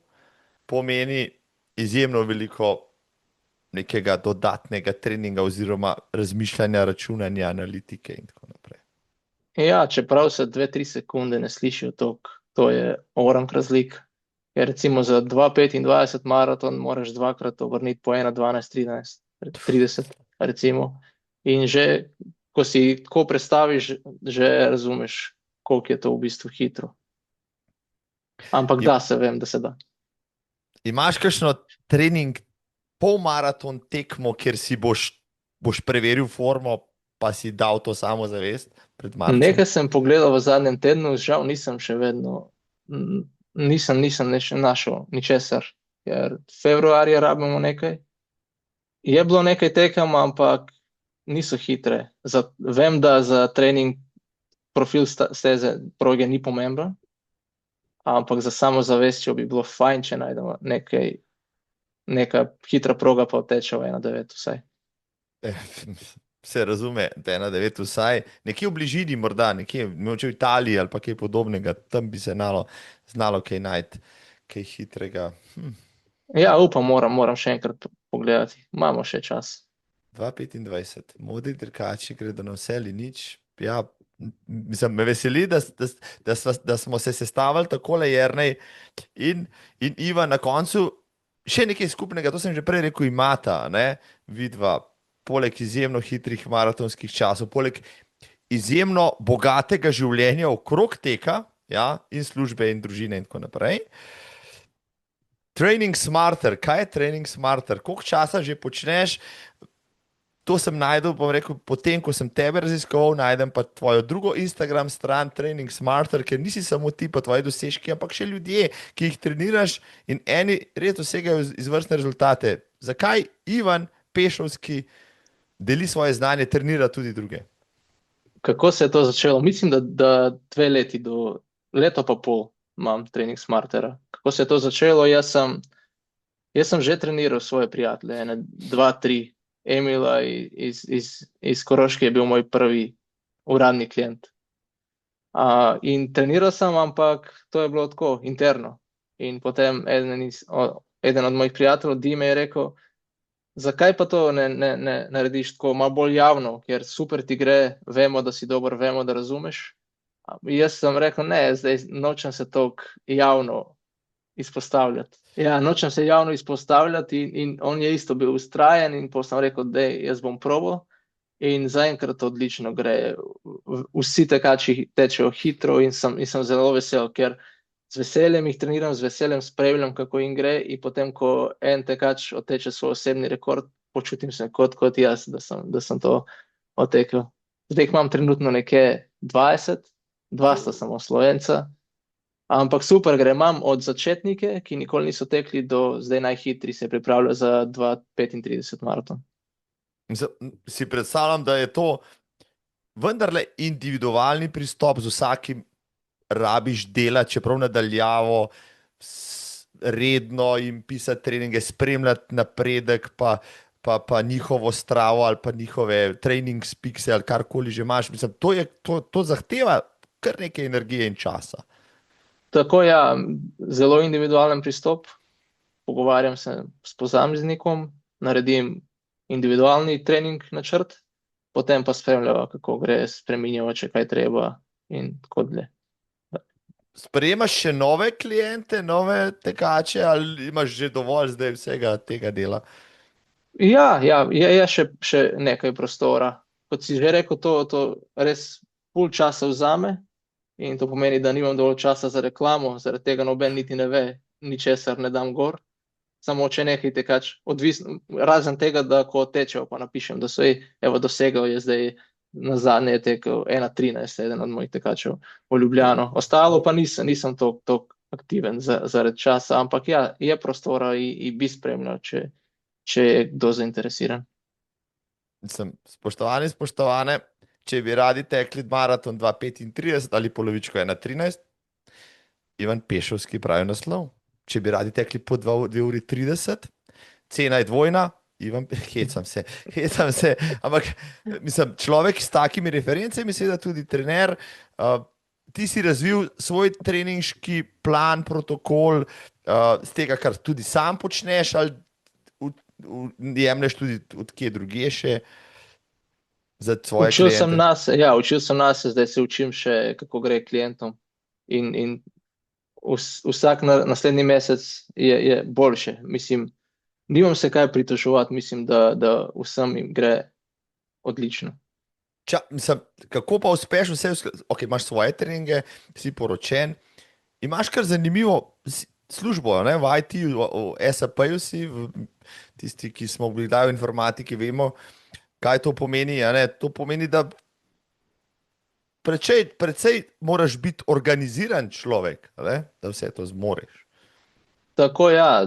pomeni izjemno veliko nekega dodatnega treninga oziroma razmišljanja, računanja, analitike in tako naprej. Ja, čeprav se 2-3 sekunde ne slišijo toliko, to je orang razlik. Ker recimo za 2:25 maraton moraš dvakrat obrniti po 1:12, 30, recimo. In že, ko si tako predstaviš, že razumeš, koliko je to v bistvu hitro. Ampak da, se vem, da se da. Imaš kakšno trening, polmaraton tekmo, kjer si boš preveril formo, pa si dal to samozavest pred marcem? Nekaj sem pogledal v zadnjem tednu, žal nisem še vedno, nisem našel ničesar, ker februarja rabimo nekaj. Je bilo nekaj tekem, ampak niso hitre. Vem, da za trening profil steze proge ni pomemben, ampak za samozavestjo bi bilo fajn, če najdemo neka hitra proga, pa teče v 1:9 vsaj. Se razume, da 1:9 vsaj, nekje v bližini morda, nekje v Italiji ali pa kaj podobnega, tam bi se znalo kaj najti, kaj hitrega. Ja, upam, moram še enkrat pogledati, imamo še čas. 2:25, modri dirkači gredo na vse ali nič. Ja, mislim, me veseli, da smo se sestavili takole, Jernej in Ivan na koncu. Še nekaj skupnega, to sem že prej rekel, imata, ne, vidva, poleg izjemno hitrih maratonskih časov, poleg izjemno bogatega življenja okrog teka, ja, in službe in družine in tako naprej. Training Smarter, kaj je Training Smarter? Koliko časa že počneš? To sem najdel, bom rekel, potem, ko sem tebe raziskoval, najdem pa tvojo drugo Instagram stran, Training Smarter, ker nisi samo ti pa tvoji dosežki, ampak še ljudje, ki jih treniraš in eni res dosegajo izvrstne rezultate. Zakaj Ivan Pešovski deli svoje znanje, trenira tudi druge? Kako se je to začelo? Mislim, da 2 leti do leto pa pol imam Training Smartera. Kako se je to začelo? Jaz sem že treniral svoje prijatelje, 2, 3. Emila iz Koroške je bil moj prvi uradni klient. In treniral sem, ampak to je bilo tako, interno. In potem eden od mojih prijateljev, Dime, je rekel, zakaj pa to ne narediš tako malo bolj javno, ker super ti gre, vemo, da si dober, vemo, da razumeš. Jaz sem rekel, ne, zdaj nočem se toliko javno izpostavljati. Ja, nočem se javno izpostavljati in on je isto bil ustrajen in potem sem rekel, da jaz bom probal in zaenkrat odlično gre. Vsi tekači tečejo hitro in sem zelo vesel, ker z veseljem jih treniram, z veseljem spremljam, kako jim gre in potem, ko en tekač oteče svoj osebni rekord, počutim se kot jaz, da sem to otekel. Zdaj jih imam trenutno nekje 20, 200 samo Slovenca, ampak super gre. Imam od začetnike, ki nikoli niso tekli, do zdaj najhitri se pripravlja za 2:35 maraton. Si predstavljam, da je to vendarle individualni pristop, z vsakim rabiš delati, čeprav nadaljavo, redno jim pisati treninge, spremljati napredek, pa njihovo stravo ali pa njihove training spikse ali karkoli že imaš. Mislim, to zahteva kar nekaj energije in časa. Tako ja, zelo individualen pristop. Pogovarjam se s posameznikom, naredim individualni trening načrt, potem pa spremljamo, kako gre, spreminjamo, če kaj treba in tako dlje. Sprejemaš še nove kliente, nove tekače, ali imaš že dovolj zdaj vsega tega dela? Ja, je še nekaj prostora. Kot si že rekel, to res pol časa vzame in to pomeni, da nimam dovolj časa za reklamo, zaradi tega noben niti ne ve, ničesar ne dam gor. Samo če nekaj tekač, razen tega, da ko tečejo, pa napišem, da so dosegal je zdaj na zadnje je tekel 1:13, eden od mojih tekačev v Ljubljano. Ostalo pa nisem toliko aktiven zaradi časa, ampak ja, je prostora in bi spremljal, če je kdo zainteresiran. Spoštovane, če bi radi tekli maraton 2:35 ali polovičko 1:13, Ivan Pešovski pravi naslov. Če bi radi tekli po 2:30, cena je dvojna. Ivan, hecam se, ampak mislim, človek s takimi referencami, seveda tudi trener, ti si razvil svoj treninški plan, protokol, z tega, kar tudi sam počneš, ali jemlješ tudi od kje drugje še za svoje kliente? Učil sem nas, zdaj se učim še, kako gre klientom in vsak naslednji mesec je boljše. Mislim, nimam se kaj pritoževati, mislim, da vsem jim gre odlično. Mislim, kako pa uspeš vse, imaš svoje treninge, si poročen, imaš kar zanimivo službo, ne? V IT, v SAP-ju si, tisti, ki smo bili v informatiki, vemo, kaj to pomeni. To pomeni, da precej moraš biti organiziran človek, da vse to zmoreš. Tako ja,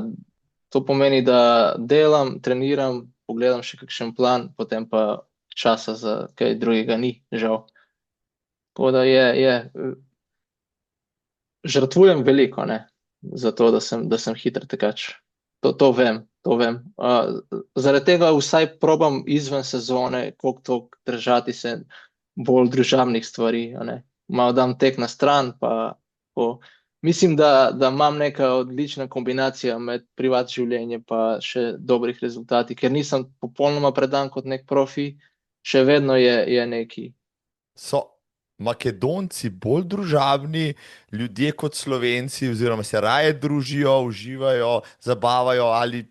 to pomeni, da delam, treniram, pogledam še kakšen plan, potem pa časa za kaj drugega ni, žal. Tako da žrtvujem veliko, za to, da sem hiter tekač. To vem. Zaradi tega vsaj probam izven sezone, koliko držati se bolj družabnih stvari, Malo dam tek na stran, pa mislim, da imam neka odlična kombinacija med privat življenjem pa še dobrih rezultati, ker nisem popolnoma predan kot nek profi, še vedno je neki. So Makedonci bolj družabni ljudje kot Slovenci, oziroma se raje družijo, uživajo, zabavajo, ali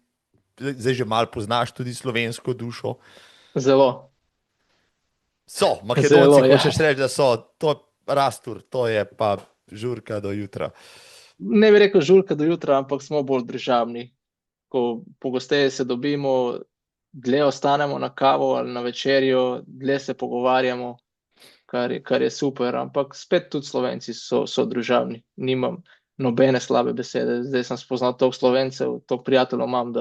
zdaj že malo poznaš tudi slovensko dušo? Zelo. Makedonci, hočeš reči, da so to rastur, to je pa žurka do jutra. Ne bi rekel žurka do jutra, ampak smo bolj družabni. Ko pogosteje se dobimo, dlje ostanemo na kavo ali na večerjo, dlje se pogovarjamo, kar je super, ampak spet tudi Slovenci so družabni. Nimam nobene slabe besede. Zdaj sem spoznal toliko Slovencev, toliko prijateljev imam,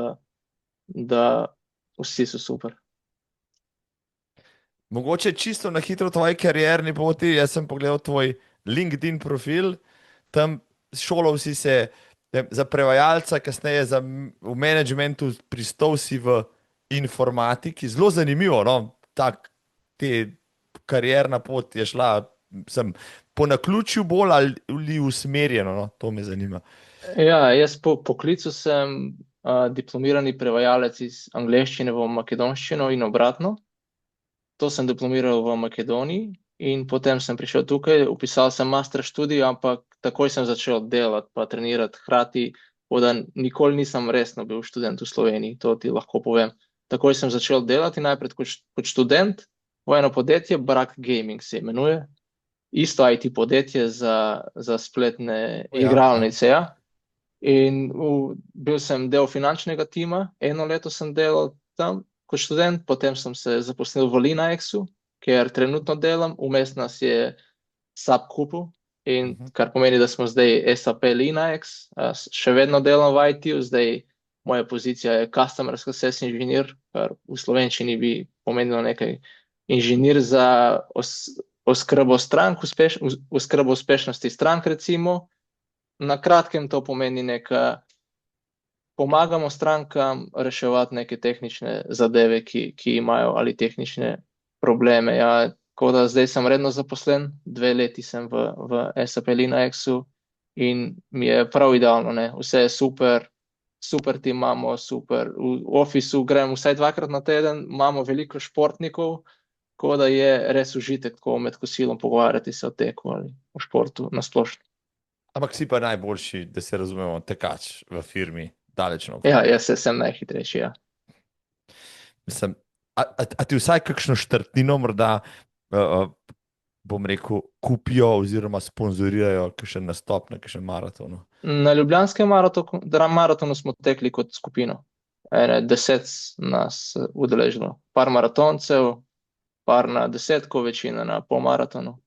da vsi so super. Mogoče čisto na hitro tvoji karierni poti, jaz sem pogledal tvoj LinkedIn profil, tam šolal si se za prevajalca, kasneje v managementu, pristal si v informatiki. Zelo zanimivo, te karierna pot je šla, po naključju bolj ali usmerjeno, to me zanima. Ja, jaz po poklicu sem diplomirani prevajalec iz angleščine v makedonščino in obratno. To sem diplomiral v Makedoniji in potem sem prišel tukaj, vpisal sem master študij, ampak takoj sem začel delati pa trenirati hkrati, da nikoli nisem resno bil študent v Sloveniji, to ti lahko povem. Takoj sem začel delati najprej kot študent v eno podjetje, Brak Gaming se imenuje, isto IT podjetje za spletne igralnice, ja. In bil sem del finančnega tima, 1 leto sem delal tam kot študent, potem sem se zaposlil v Linaxu, kjer trenutno delam, vmes nas je SAP kupil, in kar pomeni, da smo zdaj SAP Linax, še vedno delam v IT-u, zdaj moja pozicija je Customer Success Engineer, kar v slovenščini bi pomenilo nekaj inženir za oskrbo strank, oskrbo uspešnosti strank recimo. Na kratkem to pomeni pomagamo strankam reševati neke tehnične zadeve, ki imajo ali tehnične probleme. Ja, tako da zdaj sem redno zaposlen, 2 leti sem v SAP Linaxu in mi je prav idealno, ne. Vse je super tim imamo, super. V ofisu grem vsaj 2-krat na teden, imamo veliko športnikov, tako da je res užitek tako med kosilom pogovarjati se o teku ali o športu na splošno. Ampak si pa najboljši, da se razumemo, tekač v firmi, daleč naokoli. Ja, jaz sem najhitrejši, ja. Mislim, a ti vsaj kakšno štartnino morda, bom rekel, kupijo oziroma sponzorirajo kakšen nastop na kakšen maratonu? Na Ljubljanskem maratonu smo tekli kot skupino. 10 nas udeležilo. Par maratoncev, par na 10, večina na polmaratonu.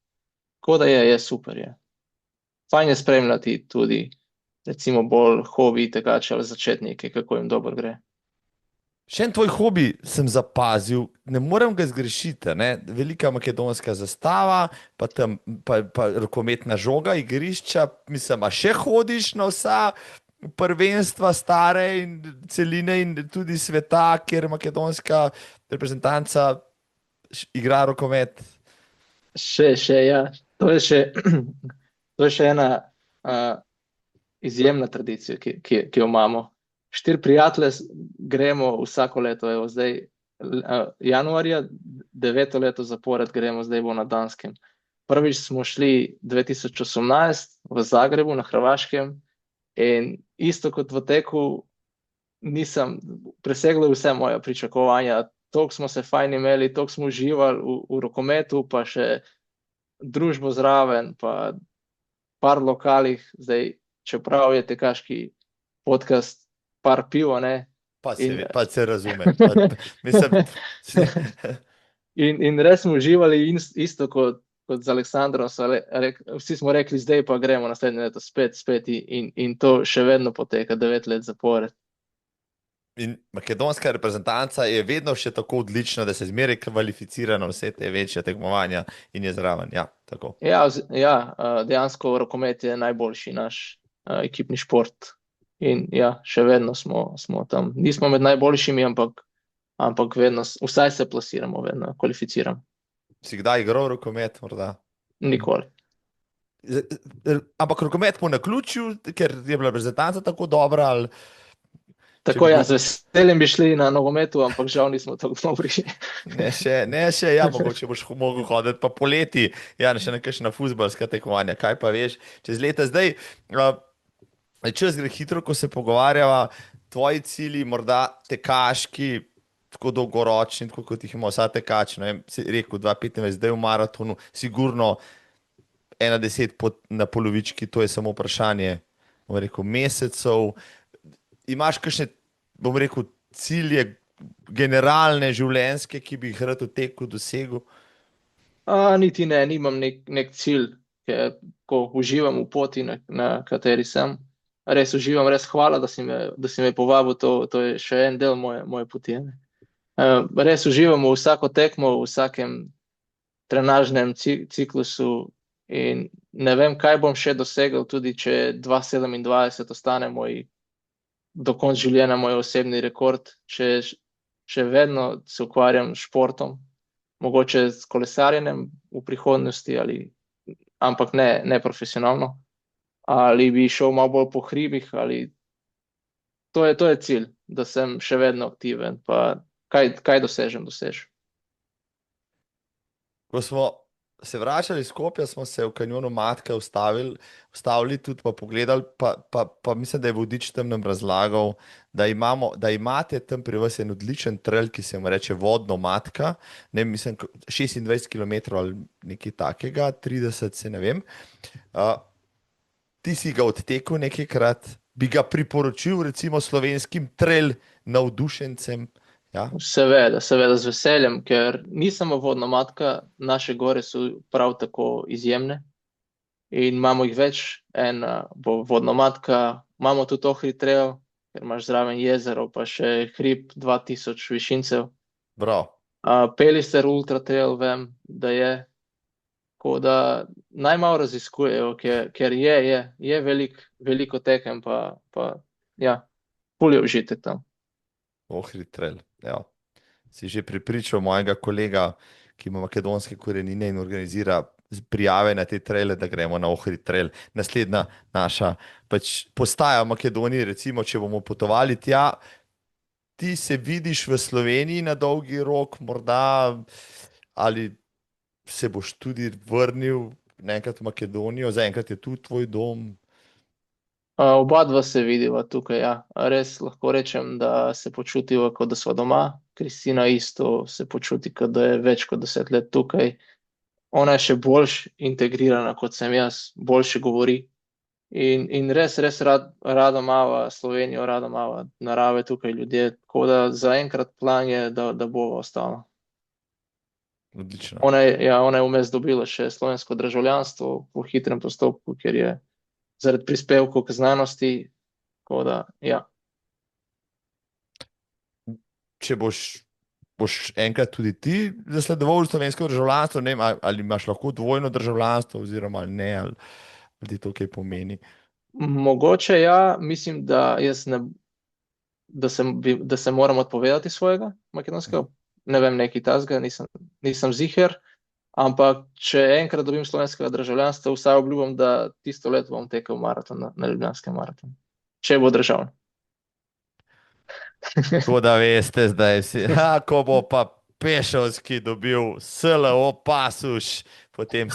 Tako da je super, je. Fajn je spremljati tudi, recimo, bolj hobi tekače ali začetnike, kako jim dobro gre. Še en tvoj hobi sem zapazil, ne morem ga zgrešiti, ne? Velika makedonska zastava, pa tam pa rokometna žoga, igrišča, mislim, a še hodiš na vsa prvenstva stare in celine in tudi sveta, kjer makedonska reprezentanca igra rokomet? Še, ja. To je še ena izjemna tradicija, ki jo imamo. 4 prijatelje gremo vsako leto, evo zdaj januarja, 9. leto zapored gremo, zdaj bo na Danskem. Prvič smo šli 2018 v Zagrebu na Hrvaškem in isto kot v teku nisem preseglo vse moje pričakovanja. Toliko smo se fajn imeli, toliko smo uživali v rokometu, pa še družbo zraven, pa par lokalih, zdaj, čeprav je tekaški podcast par pivo, ne. Pa se razume. Mislim... In res smo uživali isto kot z Aleksandrom, vsi smo rekli, zdaj pa gremo naslednje leto spet in to še vedno poteka 9 let zapored. In makedonska reprezentanca je vedno še tako odlična, da se zmeraj kvalificira na vse te večje tekmovanja in je zraven, ja, tako. Ja, dejansko rokomet je najboljši naš ekipni šport. In ja, še vedno smo tam. Nismo med najboljšimi, ampak vedno, vsaj se plasiramo, vedno kvalificiramo. Si kdaj igral rokomet morda? Nikoli. Ampak rokomet po naključju, ker je bila reprezentanca tako dobra, ali... Tako, ja, z veseljem bi šli na nogometu, ampak žal nismo tako dobri. Ne še, ja, mogoče boš mogel hoditi pa poleti, ja, še nekakšna fuzbalska tekmovanja, kaj pa veš, čez leta. Zdaj, čas gre hitro, ko se pogovarjava, tvoji cilji, morda tekaški, tako dolgoročni, tako kot jih ima vsa tekač, ne vem, si rekel 2:25, zdaj v maratonu, sigurno 1:10 na polovički, to je samo vprašanje, bom rekel, mesecev. Imaš kakšne, bom rekel, cilje generalne, življenjske, ki bi jih rad v teku dosegel? Niti ne, nimam nek cilj, ko uživam v poti, na kateri sem. Res uživam, res hvala, da si me povabil, to je še en del moje poti. Res uživam v vsako tekmo, v vsakem trenažnem ciklusu in ne vem, kaj bom še dosegel, tudi če 2:27 ostane do konca življenja moj osebni rekord, če še vedno se ukvarjam s športom, mogoče s kolesarjenjem v prihodnosti, ampak ne profesionalno, ali bi šel malo bolj po hribih, ali to je cilj, da sem še vedno aktiven, pa kaj dosežem. Ko smo se vračali iz Skopja, smo se v kanjonu Matka ustavili tudi pa pogledali, pa mislim, da je vodič tam nam razlagal, da imate tam pri vas en odličen trail, ki se mu reče Vodno Matka, ne mislim, 26 km ali nekaj takega, 30, se ne vem. Ti si ga odtekel nekajkrat, bi ga priporočil recimo slovenskim trail navdušencem, ja? Seveda, seveda z veseljem, ker ni samo vodna matka, naše gore so prav tako izjemne in imamo jih več. Bo vodna matka, imamo tudi Ohrid trail, ker imaš zraven jezero, pa še hrib 2000 višincev. Bravo. Pelister Ultra Trail vem, da je, tako da naj malo raziskujejo, ker je veliko tekem, pa ja, ful je užitek tam. Ohrid trail, ja. Si že prepričal mojega kolega, ki ima makedonske korenine in organizira prijave na te traile, da gremo na Ohrid trail. Naslednja naša pač postaja v Makedoniji, recimo, če bomo potovali tja, ti se vidiš v Sloveniji na dolgi rok, morda, ali se boš tudi vrnil enkrat v Makedonijo, zaenkrat je tu tvoj dom. Oba dva se vidiva tukaj, ja. Res lahko rečem, da se počutiva, kot da sva doma. Kristina isto se počuti, kot da je več kot 10 let tukaj. Ona je še bolj integrirana, kot sem jaz, boljše govori. In res rada mava Slovenijo, rada mava narave tukaj ljudje. Tako da zaenkrat plan je, da bova ostala. Odlično. Ona je vmes dobila še slovensko državljanstvo po hitrem postopku, ker je zaradi prispevkov k znanosti, tako da, ja. Če boš enkrat tudi ti zasledoval slovensko državljanstvo, ne vem, ali imaš lahko dvojno državljanstvo oziroma ne, ali ti to kaj pomeni? Mogoče ja, mislim, da da se moram odpovedati svojega makedonskega, ne vem, nekaj takega, nisem ziher, ampak če enkrat dobim slovenskega državljanstva, vsaj obljubim, da tisto leto bom tekel maraton na Ljubljanskem maratonu. Če bo državljan. Tako da veste zdaj, ko bo pa Pešovski dobil SLO pasuš, potem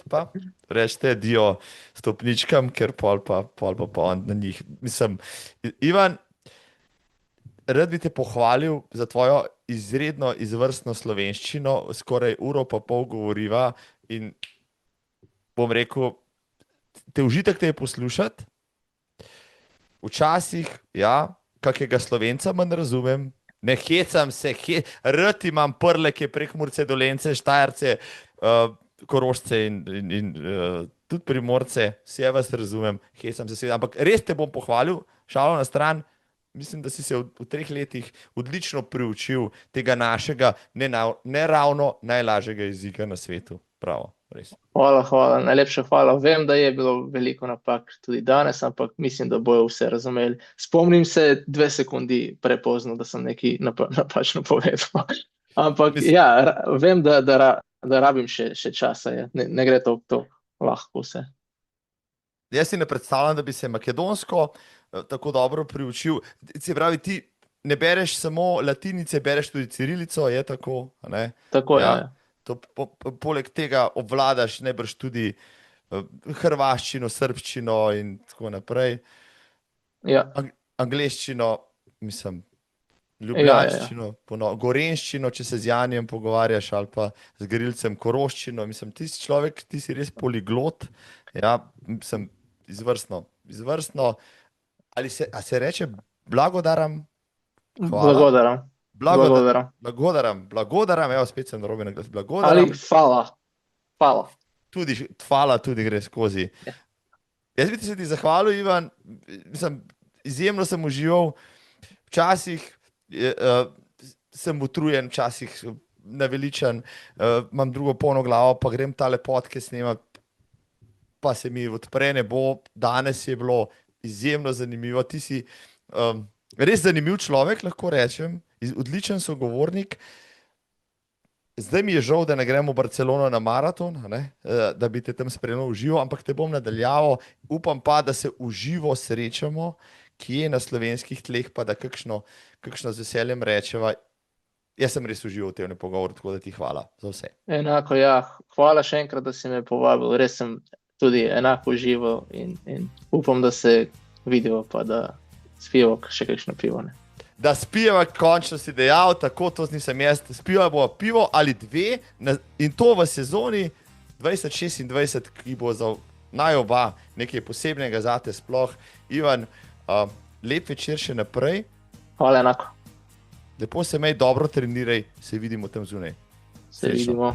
pa rečete dio stopničkam, ker pol pa on na njih. Mislim, Ivan, rad bi te pohvalil za tvojo izredno izvrstno slovenščino, skoraj uro pa pol govoriva in bom rekel, užitek te je poslušati. Včasih, ja, kakega Slovenca manj razumem, ne hecam se, rad imam Prleke, Prekmurce, Dolenjce, Štajerce, Korošce in tudi Primorce, vse vas razumem, hecam se seveda, ampak res te bom pohvalil, šalo na stran. Mislim, da si se v 3 letih odlično priučil tega našega ne ravno najlažjega jezika na svetu. Bravo, res. Hvala, najlepša hvala. Vem, da je bilo veliko napak tudi danes, ampak mislim, da bojo vse razumeli. Spomnim se 2 sekundi prepozno, da sem nekaj napačno povedal. Ampak ja, vem, da rabim še časa, ne gre to lahko vse. Jaz si ne predstavljam, da bi se makedonsko tako dobro priučil. Se pravi, ti ne bereš samo latinice, bereš tudi cirilico, je tako? Ne? Tako, ja. Poleg tega obvladaš najbrž tudi hrvaščino, srbščino in tako naprej. Ja. Angleščino, mislim, ljubljanščino, gorenščino, če se z Janijem pogovarjaš, ali pa z Grilcem koroščino. Mislim, ti si človek, ti si res poliglot. Ja, mislim, izvrstno. A se reče blagodaram? Hvala. Blagodaram, evo, spet sem narobe naglas. Blagodaram. Ali hvala. Tudi gre skozi. Ja. Jaz bi se ti zahvalil, Ivan, mislim, izjemno sem užival, včasih sem utrujen, včasih naveličan, imam drugo polno glavo, pa grem tale podcast snemati, pa se mi odpre nebo. Danes je bilo izjemno zanimivo. Ti si res zanimiv človek, lahko rečem, odličen sogovornik. Zdaj mi je žal, da ne gremo v Barcelono na maraton, da bi te tam spremljal v živo, ampak te bom nadaljeval. Upam pa, da se v živo srečamo, kje na slovenskih tleh, pa da kakšno z veseljem rečeva. Jaz sem res užival v tem pogovoru, tako da ti hvala za vse. Enako, ja. Hvala še enkrat, da si me povabil. Res sem tudi enako užival in upam, da se vidimo, pa da spijemo še kakšno pivo. Ne? Da spijeva, končno si dejal, tako to nisem jaz, spijeva bo pivo ali dve in to v sezoni 2026, ki bo za naj oba nekaj posebnega zate sploh. Ivan, lep večer še naprej. Hvala enako. Lepo se imej, dobro treniraj, se vidimo tam zunaj. Se vidimo.